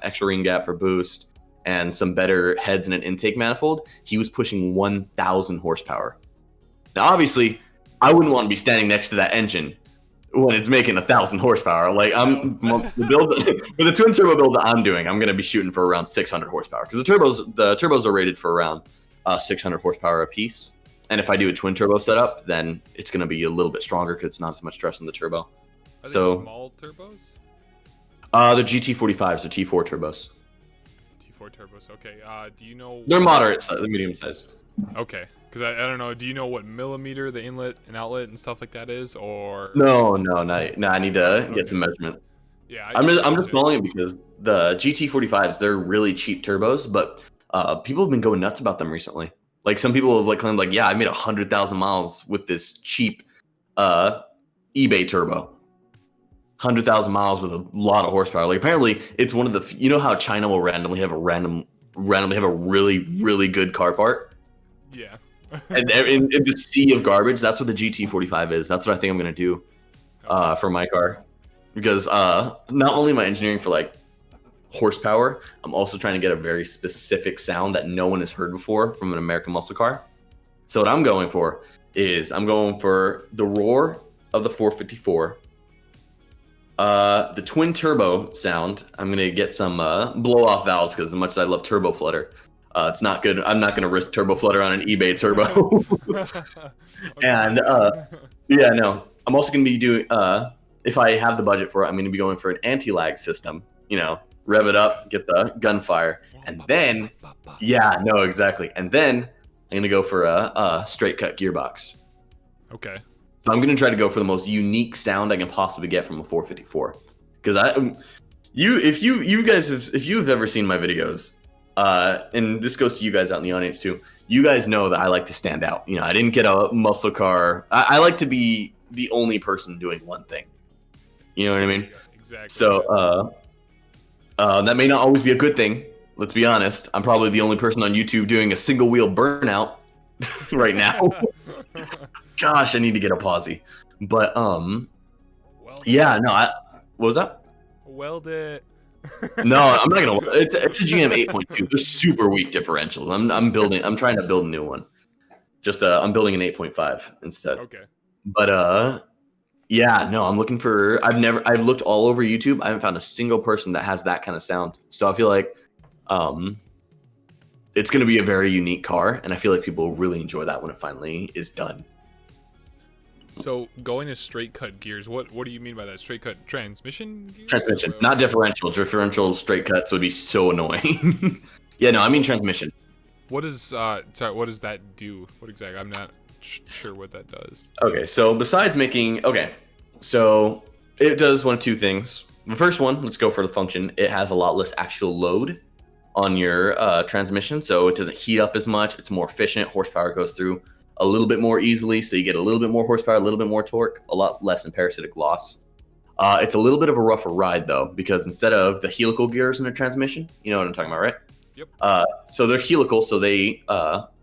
A: extra ring gap for boost, and some better heads and an intake manifold, he was pushing 1,000 horsepower. Now, obviously, I wouldn't want to be standing next to that engine when it's making 1,000 horsepower. Like, with the twin turbo build that I'm doing, I'm going to be shooting for around 600 horsepower because the turbos are rated for around 600 horsepower a piece. And if I do a twin turbo setup, then it's going to be a little bit stronger because it's not as much stress on the turbo.
B: Are they small turbos?
A: The GT45s are T4 turbos.
B: T4 turbos. Okay. Do you know?
A: They're moderate size, medium size.
B: Okay. Because I don't know. Do you know what millimeter the inlet and outlet and stuff like that is, or?
A: No. I need to get some measurements.
B: Yeah.
A: I'm just calling it because the GT45s, they're really cheap turbos, but people have been going nuts about them recently. Like some people have like claimed like, yeah, I made 100,000 miles with this cheap eBay turbo. 100,000 miles with a lot of horsepower. Like apparently it's one of the, you know how China will randomly have a really, really good car part?
B: Yeah.
A: And in the sea of garbage, that's what the GT45 is. That's what I think I'm going to do for my car. Because not only am I engineering for like horsepower, I'm also trying to get a very specific sound that no one has heard before from an American muscle car. So what I'm going for is I'm going for the roar of the 454, the twin turbo sound. I'm going to get some blow off valves because as much as I love turbo flutter, it's not good. I'm not going to risk turbo flutter on an eBay turbo. And yeah, no, I'm also going to be doing, if I have the budget for it, I'm going to be going for an anti-lag system, you know, rev it up, get the gunfire, and then, yeah, no, exactly. And then I'm going to go for a straight cut gearbox.
B: Okay.
A: So I'm going to try to go for the most unique sound I can possibly get from a 454. Because if you have ever seen my videos, and this goes to you guys out in the audience too, you guys know that I like to stand out. You know, I didn't get a muscle car. I like to be the only person doing one thing. You know what I mean?
B: Yeah, exactly.
A: So that may not always be a good thing. Let's be honest. I'm probably the only person on YouTube doing a single wheel burnout right now. Gosh, I need to get a posse. But yeah, no. What was that?
B: Weld it.
A: No, I'm not gonna. It's a GM 8.2. They're super weak differentials. I'm trying to build a new one. Just I'm building an 8.5 instead.
B: Okay.
A: But yeah, no, I'm looking for. I've looked all over YouTube. I haven't found a single person that has that kind of sound. So I feel like it's gonna be a very unique car, and I feel like people will really enjoy that when it finally is done.
B: So going to straight cut gears, what do you mean by that? Straight cut transmission gears?
A: Transmission, not differential. Differential straight cuts would be so annoying. Yeah, no, I mean transmission.
B: What does what does that do? What exactly? I'm not sure what that does.
A: Okay, so besides making, so it does one of two things. The first one, let's go for the function. It has a lot less actual load on your transmission, so it doesn't heat up as much. It's more efficient. Horsepower goes through a little bit more easily, so you get a little bit more horsepower, a little bit more torque, a lot less in parasitic loss. It's a little bit of a rougher ride though, because instead of the helical gears in the transmission, you know what I'm talking about, right?
B: Yep.
A: So they're helical, so they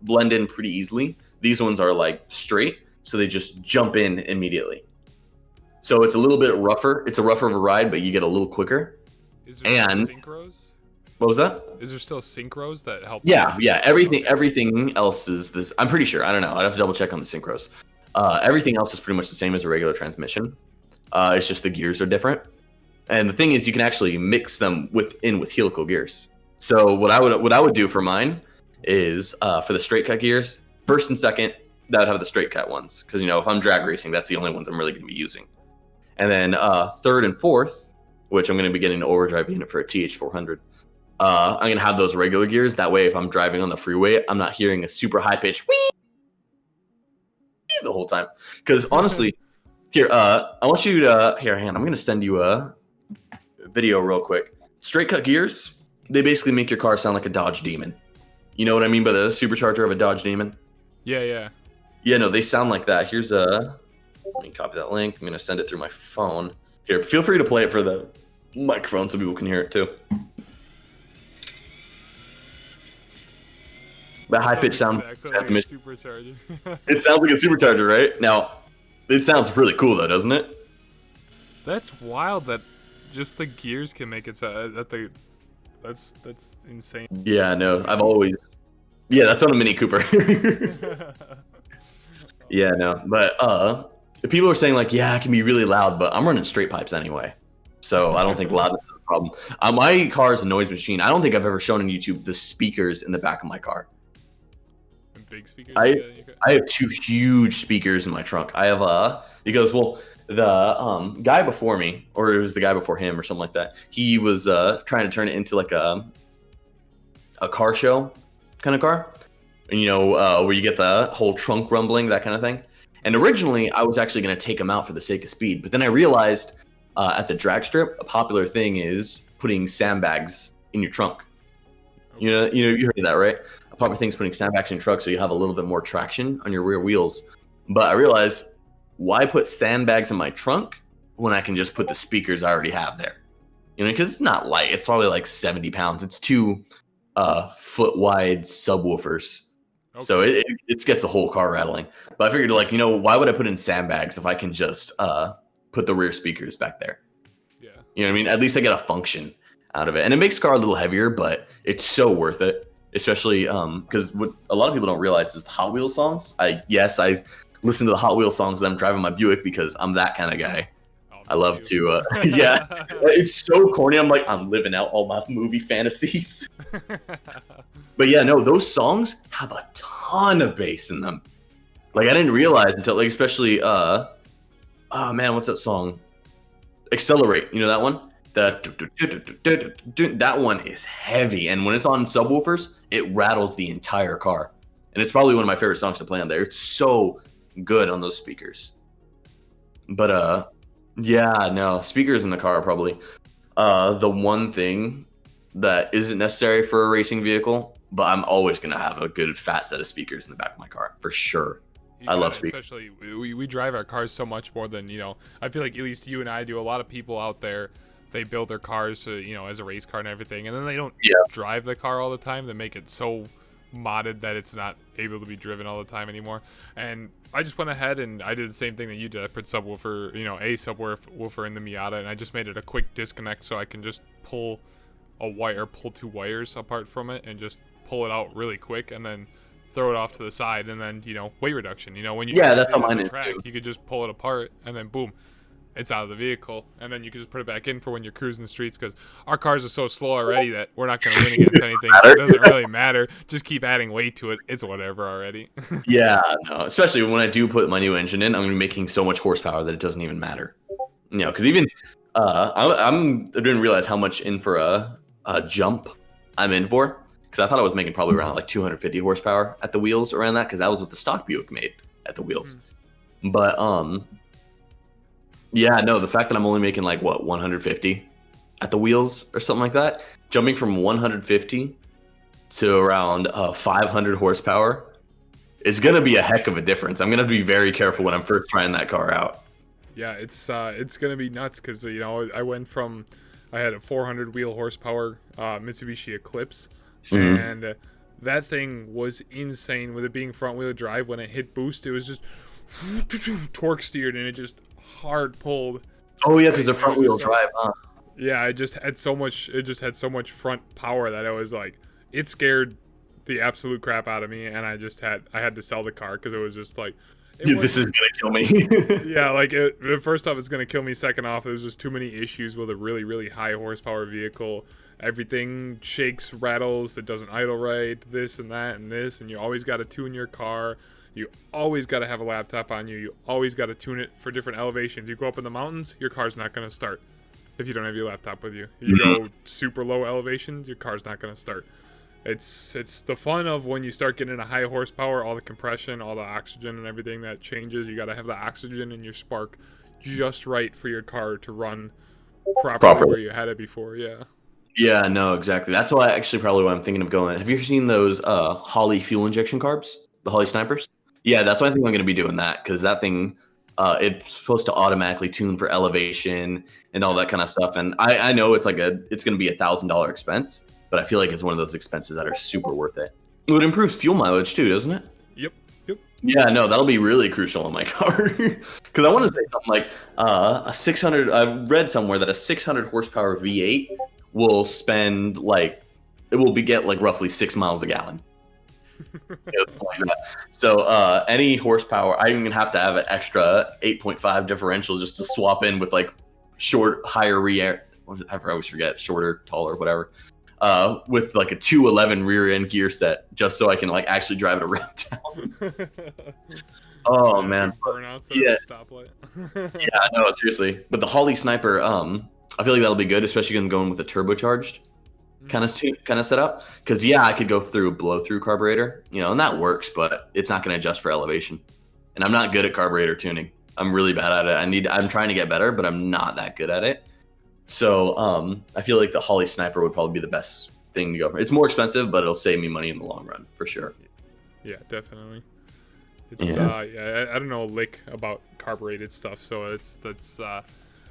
A: blend in pretty easily. These ones are like straight, so they just jump in immediately. So it's a little bit rougher. It's a rougher of a ride, but you get a little quicker.
B: Is there synchros?
A: What was that?
B: Is there still synchros that help?
A: Yeah. Everything else is this. I'm pretty sure. I don't know. I'd have to double check on the synchros. Everything else is pretty much the same as a regular transmission. It's just the gears are different. And the thing is, you can actually mix them with helical gears. So what I would do for mine is for the straight cut gears, first and second, that would have the straight cut ones. Because, you know, if I'm drag racing, that's the only ones I'm really going to be using. And then third and fourth, which I'm going to be getting an overdrive unit for a TH400. I'm going to have those regular gears. That way, if I'm driving on the freeway, I'm not hearing a super high pitch wee the whole time. Because honestly, here, I want you to here, hand. I'm going to send you a video real quick. Straight cut gears, they basically make your car sound like a Dodge Demon. You know what I mean by the supercharger of a Dodge Demon?
B: Yeah.
A: Yeah, no, they sound like that. Here's a. Let me copy that link. I'm going to send it through my phone. Here, feel free to play it for the microphone so people can hear it too. That high pitch sounds
B: exactly like a supercharger.
A: It sounds like a supercharger, right? Now, it sounds really cool though, doesn't it?
B: That's wild that just the gears can make it sound that's insane.
A: Yeah, no, I've always. Yeah, that's on a Mini Cooper. Yeah, no, but people are saying like, yeah, it can be really loud, but I'm running straight pipes anyway, so I don't think loudness is a problem. My car is a noise machine. I don't think I've ever shown on YouTube the speakers in the back of my car.
B: Big speakers.
A: I have 2 huge speakers in my trunk. I have because the guy before me, or it was the guy before him, or something like that. He was trying to turn it into like a car show kind of car, and where you get the whole trunk rumbling, that kind of thing. And originally, I was actually going to take him out for the sake of speed, but then I realized at the drag strip, a popular thing is putting sandbags in your trunk. You heard that, right? A popular thing is putting sandbags in your truck so you have a little bit more traction on your rear wheels. But I realized, why put sandbags in my trunk when I can just put the speakers I already have there? Because it's not light. It's probably like 70 pounds. It's 2 foot wide subwoofers. Okay. So it gets the whole car rattling. But I figured, why would I put in sandbags if I can just put the rear speakers back there?
B: Yeah.
A: You know what I mean? At least I get a function out of it. And it makes the car a little heavier, but it's so worth it. Especially because what a lot of people don't realize is the Hot Wheels songs. I listen to the Hot Wheels songs when I'm driving my Buick because I'm that kind of guy. I love to, yeah. It's so corny. I'm living out all my movie fantasies. But yeah, no, those songs have a ton of bass in them. I didn't realize until, especially, oh man, what's that song? Accelerate. You know that one? That one is heavy, and when it's on subwoofers, it rattles the entire car. And it's probably one of my favorite songs to play on there. It's so good on those speakers. But yeah, no, speakers in the car are probably the one thing that isn't necessary for a racing vehicle, but I'm always gonna have a good fat set of speakers in the back of my car for sure. I love speakers.
B: Especially we drive our cars so much more than I feel like at least you and I do. A lot of people out there, they build their cars as a race car and everything, and then they don't drive the car all the time. They make it so modded that it's not able to be driven all the time anymore. And I just went ahead and I did the same thing that you did. I put subwoofer, a subwoofer in the Miata, and I just made it a quick disconnect so I can just pull 2 wires apart from it and just pull it out really quick and then throw it off to the side. And then weight reduction, when you
A: that's how mine is
B: track, you could just pull it apart and then boom, it's out of the vehicle, and then you can just put it back in for when you're cruising the streets, because our cars are so slow already that we're not going to win against anything, so it doesn't really matter. Just keep adding weight to it. It's whatever already.
A: Yeah, no, especially when I do put my new engine in, I'm going to be making so much horsepower that it doesn't even matter. Because even I didn't realize how much in for a jump I'm in for, because I thought I was making probably around 250 horsepower at the wheels around that, because that was what the stock Buick made at the wheels. But yeah, no, the fact that I'm only making 150 at the wheels or something like that, jumping from 150 to around 500 horsepower is going to be a heck of a difference. I'm going to have to be very careful when I'm first trying that car out.
B: Yeah, it's going to be nuts because, I had a 400 wheel horsepower Mitsubishi Eclipse, and that thing was insane with it being front wheel drive. When it hit boost, it was just torque steered, and it just hard pulled.
A: Oh yeah, because the front wheel drive, huh?
B: Yeah, it just had so much front power that I was it scared the absolute crap out of me, and I had to sell the car because it was just
A: this is gonna kill me.
B: Yeah, first off, it's gonna kill me. Second off, there's just too many issues with a really, really high horsepower vehicle. Everything shakes, rattles, it doesn't idle right, this and that and this, and you always got to tune your car. You always got to have a laptop on you. You always got to tune it for different elevations. You go up in the mountains, your car's not going to start if you don't have your laptop with you. You go super low elevations, your car's not going to start. It's the fun of when you start getting into high horsepower, all the compression, all the oxygen and everything that changes. You got to have the oxygen in your spark just right for your car to run properly where you had it before.
A: Yeah, no, exactly. That's why actually probably what I'm thinking of going. Have you ever seen those Holley fuel injection carbs? The Holley snipers? Yeah, that's why I think I'm going to be doing that, because that thing, it's supposed to automatically tune for elevation and all that kind of stuff. And I know it's going to be $1,000 expense, but I feel like it's one of those expenses that are super worth it. It improves fuel mileage too, doesn't it?
B: Yep.
A: Yeah, no, that'll be really crucial in my car. Because I want to say something like a 600. I've read somewhere that a 600 horsepower V8 will spend get roughly 6 miles a gallon. So any horsepower, I'm gonna have to have an extra 8.5 differential just to swap in with higher rear. I always forget, shorter, taller, whatever. With a 211 rear end gear set, just so I can actually drive it around town. Oh man,
B: burnouts at a stoplight.
A: Yeah, no, seriously. But the Holley Sniper, I feel like that'll be good, especially going with a turbocharged kind of setup. Because I could go through a blow through carburetor, and that works, but it's not going to adjust for elevation. And I'm not good at carburetor tuning. I'm really bad at it. I'm trying to get better, but I'm not that good at it. So I feel like the Holley Sniper would probably be the best thing to go for. It's more expensive, but it'll save me money in the long run for sure.
B: Yeah, definitely. It's I don't know a lick about carbureted stuff, so that's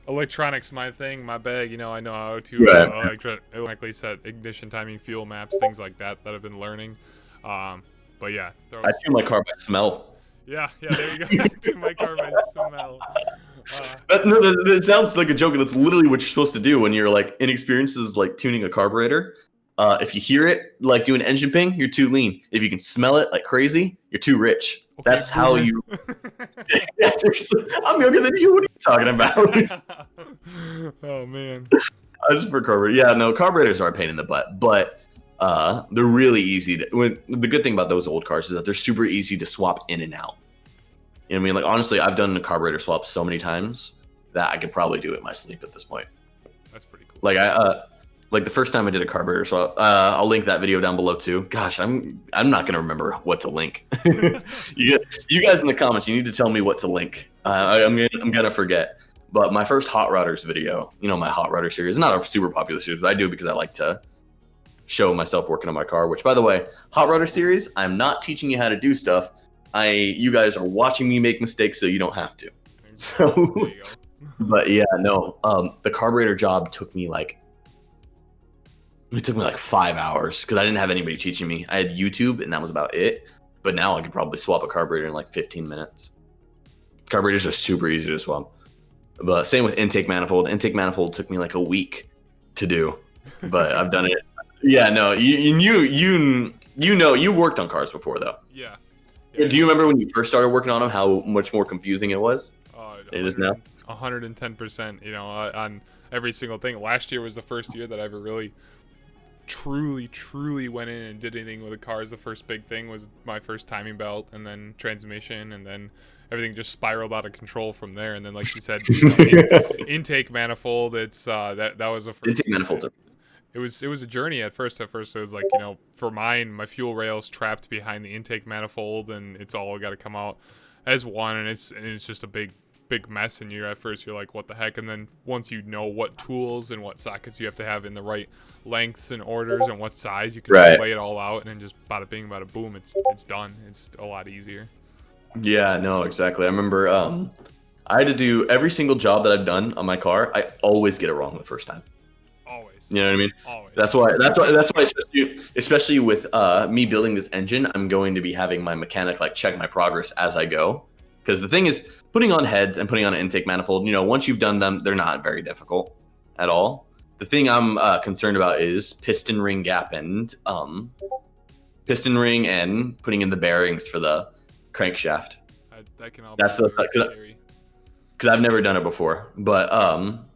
B: electronics my thing, my bag. I know how to electronically set ignition timing, fuel maps, things like that I've been learning. But yeah,
A: I tune my car by smell.
B: Yeah, there you go. I tune my car by smell.
A: No, that sounds like a joke. That's literally what you're supposed to do when you're inexperienced is tuning a carburetor. If you hear it do an engine ping, you're too lean. If you can smell it like crazy, you're too rich. Okay, that's how you. Yeah, seriously, I'm younger than you. What are you talking about?
B: Oh man.
A: Just for carburetor. Yeah, no, carburetors are a pain in the butt, but they're really easy. The good thing about those old cars is that they're super easy to swap in and out. You know what I mean? Honestly, I've done a carburetor swap so many times that I could probably do it in my sleep at this point.
B: That's pretty cool.
A: The first time I did a carburetor swap, I'll link that video down below too. Gosh, I'm not gonna remember what to link. You guys in the comments, you need to tell me what to link. I'm gonna forget. But my first Hot Rodders video, my Hot Rodder series, is not a super popular series, but I do it because I like to show myself working on my car. Which, by the way, Hot Rodder series, I'm not teaching you how to do stuff. You guys are watching me make mistakes, so you don't have to. So, there you go. But yeah, no. The carburetor job took me 5 hours because I didn't have anybody teaching me. I had YouTube, and that was about it. But now I could probably swap a carburetor in 15 minutes. Carburetors are super easy to swap. But same with intake manifold. Intake manifold took me a week to do, but I've done it. Yeah, no, you worked on cars before though.
B: Yeah.
A: Do you remember when you first started working on them, how much more confusing it was? It is now?
B: 110%, on every single thing. Last year was the first year that I ever really, truly went in and did anything with the cars. The first big thing was my first timing belt, and then transmission, and then everything just spiraled out of control from there. And then, like you said, intake manifold, it's that was the first.
A: Intake manifold.
B: It was a journey at first. It was for mine, my fuel rail's trapped behind the intake manifold, and it's all got to come out as one, and it's just a big mess. And at first you're like, what the heck? And then once you know what tools and what sockets you have to have in the right lengths and orders and what size, you can lay it all out, and then just bada bing, bada boom, it's done. It's a lot easier.
A: Yeah, no, exactly. I remember I had to do every single job that I've done on my car. I always get it wrong the first time.
B: Always.
A: You know what I mean?
B: Always.
A: That's why especially with me building this engine, I'm going to be having my mechanic check my progress as I go. Because the thing is, putting on heads and putting on an intake manifold, once you've done them, they're not very difficult at all. The thing I'm concerned about is piston ring gap and piston ring and putting in the bearings for the crankshaft.
B: That can all
A: That's
B: be
A: the
B: scary.
A: Because I've never done it before. But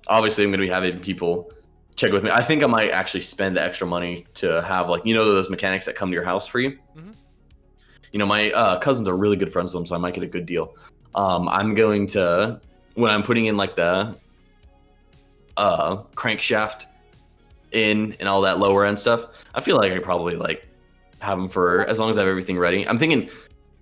A: obviously I'm going to be having people check with me. I think I might actually spend the extra money to have those mechanics that come to your house for you.
B: Mm-hmm.
A: my cousins are really good friends with them, so I might get a good deal. I'm going to, when I'm putting in like the crankshaft in and all that lower end stuff, I feel like I probably like have him for as long as I have everything ready. I'm thinking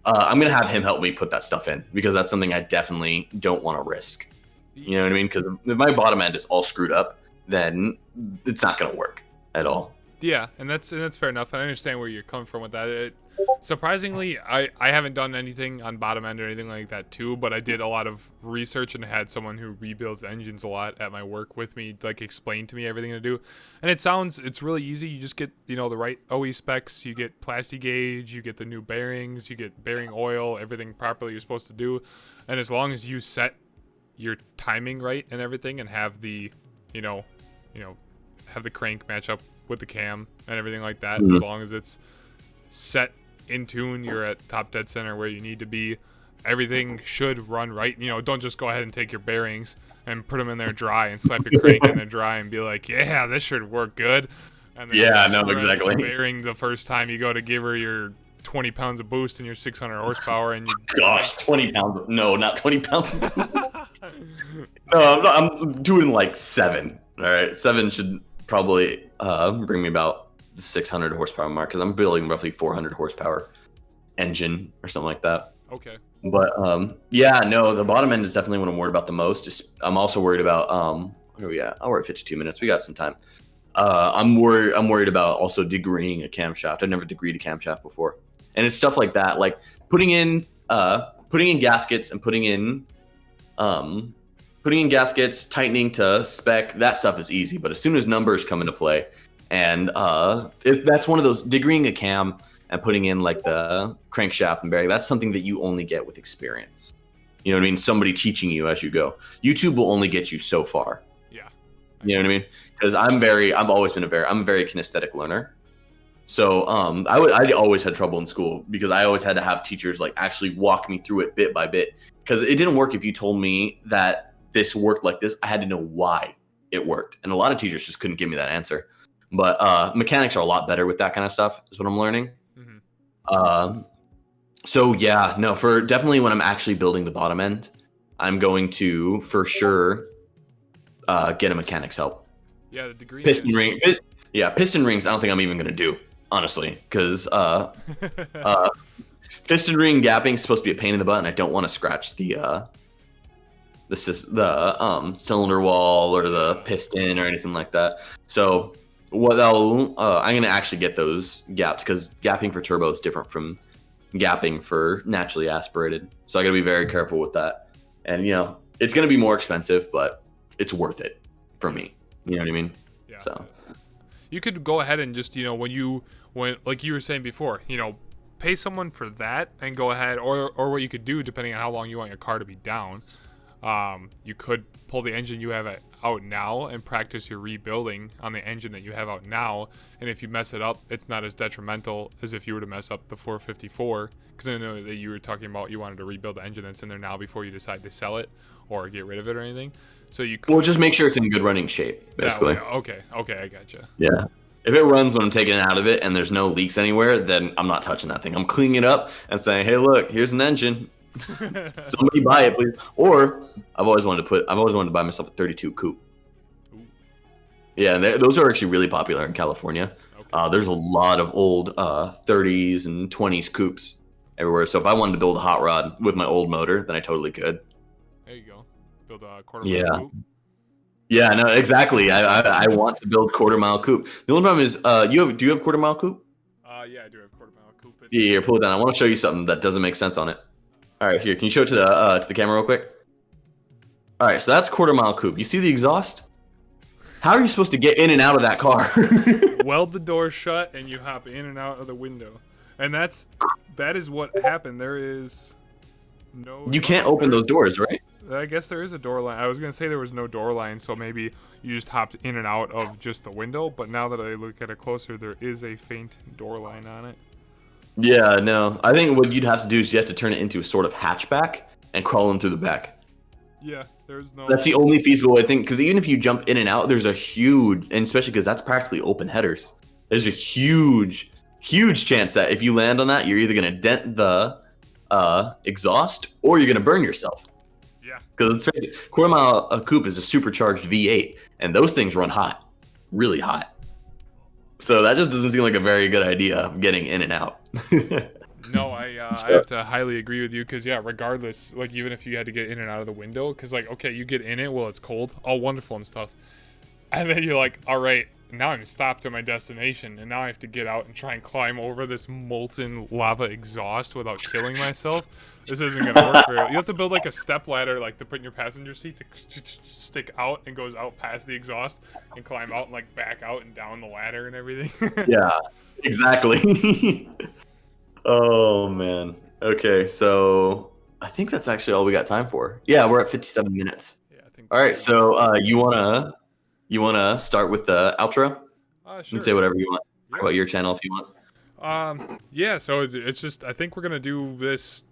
A: I'm gonna have him help me put that stuff in because that's something I definitely don't want to risk. You know what I mean? Because if my bottom end is all screwed up, then it's not gonna work at all.
B: Yeah, and that's fair enough. I understand where you're coming from with that. Surprisingly, I haven't done anything on bottom end or anything like that too, but I did a lot of research and had someone who rebuilds engines a lot at my work with me, like explain to me everything to do. And it's really easy. You just get, the right OE specs, you get plastic gauge, you get the new bearings, you get bearing oil, everything properly you're supposed to do. And as long as you set your timing right and everything and have the, have the crank match up with the cam and everything like that, as long as it's set in tune, you're at top dead center where you need to be, everything should run right. Don't just go ahead and take your bearings and put them in there dry and slap your crank in there dry and be like, yeah, this should work good. And then
A: exactly.
B: The bearing the first time you go to give her your 20 pounds of boost and your 600 horsepower and you
A: 20 pounds. No, not 20 pounds. No, I'm doing like 7. All right, 7 should probably bring me about the 600 horsepower mark because I'm building roughly 400 horsepower engine or something like that.
B: Okay.
A: But the bottom end is definitely what I'm worried about the most. I'm also worried about where are we at? Oh, we're at 52 minutes. We got some time. I'm worried about also degreeing a camshaft. I've never degreed a camshaft before, and it's stuff like that, like putting in gaskets and putting in gaskets, tightening to spec. That stuff is easy, but as soon as numbers come into play, and that's one of those, degreeing a cam and putting in like the crankshaft and bearing, that's something that you only get with experience. You know what I mean? Somebody teaching you as you go. YouTube will only get you so far.
B: Yeah.
A: You know what I mean? Because I'm a very kinesthetic learner. So I always had trouble in school because I always had to have teachers like actually walk me through it bit by bit. Because it didn't work if you told me that this worked like this. I had to know why it worked. And a lot of teachers just couldn't give me that answer. But mechanics are a lot better with that kind of stuff, is what I'm learning. Mm-hmm. For definitely when I'm actually building the bottom end, I'm going to for sure get a mechanic's help.
B: Yeah, the degree.
A: Piston rings. I don't think I'm even gonna do, honestly, because piston ring gapping is supposed to be a pain in the butt, and I don't want to scratch the cylinder wall or the piston or anything like that. So I'm gonna actually get those gapped because gapping for turbo is different from gapping for naturally aspirated. So I gotta be very careful with that. And it's gonna be more expensive, but it's worth it for me. You know what I mean?
B: Yeah.
A: So
B: you could go ahead and just, when like you were saying before, pay someone for that and go ahead, or what you could do, depending on how long you want your car to be down, you could pull the engine you have out now and practice your rebuilding on the engine that you have out now. And if you mess it up, it's not as detrimental as if you were to mess up the 454. Because I know that you were talking about you wanted to rebuild the engine that's in there now before you decide to sell it or get rid of it or anything. So you could,
A: just make sure it's in good running shape, basically.
B: Okay, I gotcha.
A: Yeah. If it runs when I'm taking it out of it and there's no leaks anywhere, then I'm not touching that thing. I'm cleaning it up and saying, hey, look, here's an engine. Somebody buy it, please. Or I've always wanted to buy myself a 32 coupe. Ooh. Yeah, and those are actually really popular in California. Okay. There's a lot of old 30s and 20s coupes everywhere. So if I wanted to build a hot rod with my old motor, then I totally could.
B: There you go. Build a quarter mile coupe.
A: Yeah, no, exactly. I want to build quarter mile coupe. The only problem is, do you have quarter mile coupe?
B: Yeah, I do have quarter mile coupe.
A: Yeah, here, pull it down. I want to show you something that doesn't make sense on it. All right, here. Can you show it to the camera real quick? All right, so that's quarter mile coupe. You see the exhaust? How are you supposed to get in and out of that car?
B: Weld the door shut and you hop in and out of the window, and that is what happened. There is no.
A: You can't open those doors, right?
B: I guess there is a door line. I was gonna say there was no door line, so maybe you just hopped in and out of just the window. But now that I look at it closer, there is a faint door line on it.
A: Yeah, no. I think what you'd have to do is you have to turn it into a sort of hatchback and crawl in through the back.
B: Yeah, there's no.
A: That's the only feasible way, I think, because even if you jump in and out, there's a huge, and especially because that's practically open headers. There's a huge huge chance that if you land on that, you're either going to dent the exhaust or you're going to burn yourself.
B: Yeah.
A: Because it's crazy. Quarter mile coupe is a supercharged V8, and those things run hot, really hot. So that just doesn't seem like a very good idea of getting in and out.
B: No, I have to highly agree with you because, yeah, regardless, like, even if you had to get in and out of the window, because, like, okay, you get in it, well, it's cold, all wonderful and stuff. And then you're like, all right, now I'm stopped at my destination, and now I have to get out and try and climb over this molten lava exhaust without killing myself. This isn't going to work for you. You have to build, like, a step ladder, like, to put in your passenger seat to stick out and goes out past the exhaust and climb out and, like, back out and down the ladder and everything.
A: Yeah, exactly. Oh, man. Okay, so I think that's actually all we got time for. Yeah, we're at 57 minutes.
B: Yeah, I think.
A: All right, so you wanna start with the outro?
B: Sure.
A: And say whatever you want. Talk about your channel if you want.
B: Yeah, so it's just, I think we're gonna do this,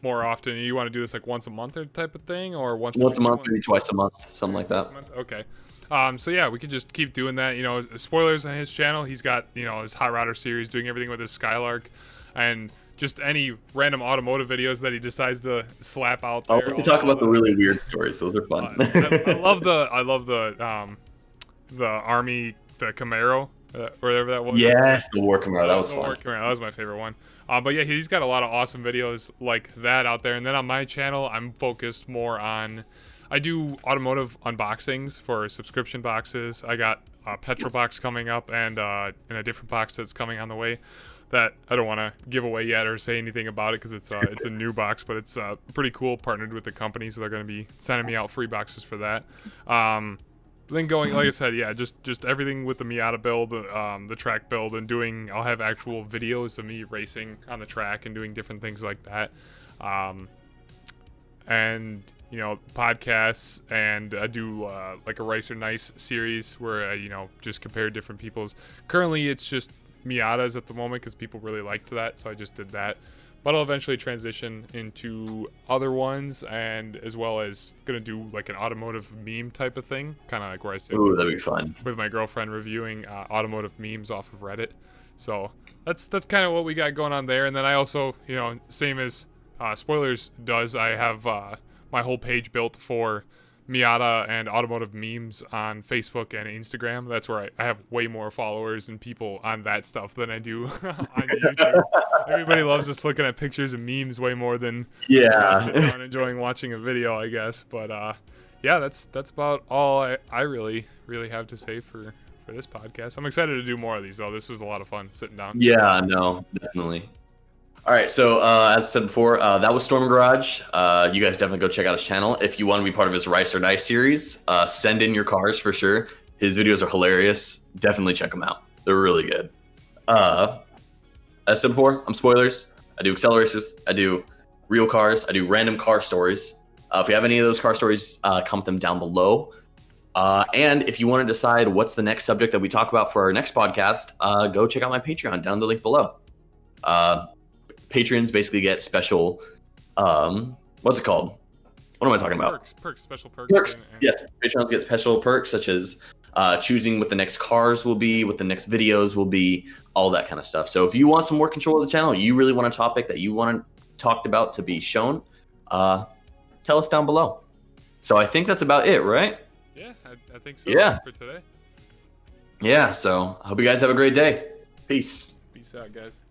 B: more often. You want to do this like once a month or type of thing, or once
A: a month, maybe twice a month, something like that.
B: Okay. So yeah, we could just keep doing that. Spoilers on his channel. He's got, his Hot Rodder series, doing everything with his Skylark, and just any random automotive videos that he decides to slap out there.
A: We can talk about the really weird stories. Those are fun.
B: I love the Army, the Camaro, whatever that was.
A: Yes, the War Camaro. That was fun.
B: War Camaro, that was my favorite one. But yeah, he's got a lot of awesome videos like that out there. And then on my channel, I'm focused more on, I do automotive unboxings for subscription boxes. I got a petrol box coming up and a different box that's coming on the way that I don't want to give away yet or say anything about it because it's a new box, but it's pretty cool. Partnered with the company, so they're going to be sending me out free boxes for that. Then going, like I said, yeah, just everything with the Miata build, the track build, and I'll have actual videos of me racing on the track and doing different things like that. And podcasts, and I do like a Racer Nice series where I just compare different people's. Currently, it's just Miatas at the moment because people really liked that, so I just did that. But I'll eventually transition into other ones, and as well as gonna do like an automotive meme type of thing, kind of like where I sit.
A: Ooh, that'd be fun.
B: With my girlfriend reviewing automotive memes off of Reddit. So that's kind of what we got going on there. And then I also, same as spoilerz does, I have my whole page built for Miata and automotive memes on Facebook and Instagram. That's where I have way more followers and people on that stuff than I do on YouTube. Everybody loves just looking at pictures and memes way more than sitting down enjoying watching a video, I guess. But yeah, that's about all I really have to say for this podcast. I'm excited to do more of these though. This was a lot of fun sitting down.
A: Yeah, no, definitely. All right, so as I said before, that was Storm Garage. You guys definitely go check out his channel. If you want to be part of his Racer Nice series, send in your cars for sure. His videos are hilarious. Definitely check them out. They're really good. As I said before, I'm spoilerz. I do Acceleracers. I do real cars. I do random car stories. If you have any of those car stories, comment them down below. And if you want to decide what's the next subject that we talk about for our next podcast, go check out my Patreon down the link below. Patrons basically get special, what's it called? What am I talking about?
B: Perks, special perks.
A: Yes, Patrons get special perks such as choosing what the next cars will be, what the next videos will be, all that kind of stuff. So if you want some more control of the channel, you really want a topic that you want talked about to be shown, tell us down below. So I think that's about it, right?
B: Yeah, I think so.
A: Yeah.
B: For today.
A: Yeah, so I hope you guys have a great day. Peace.
B: Peace out, guys.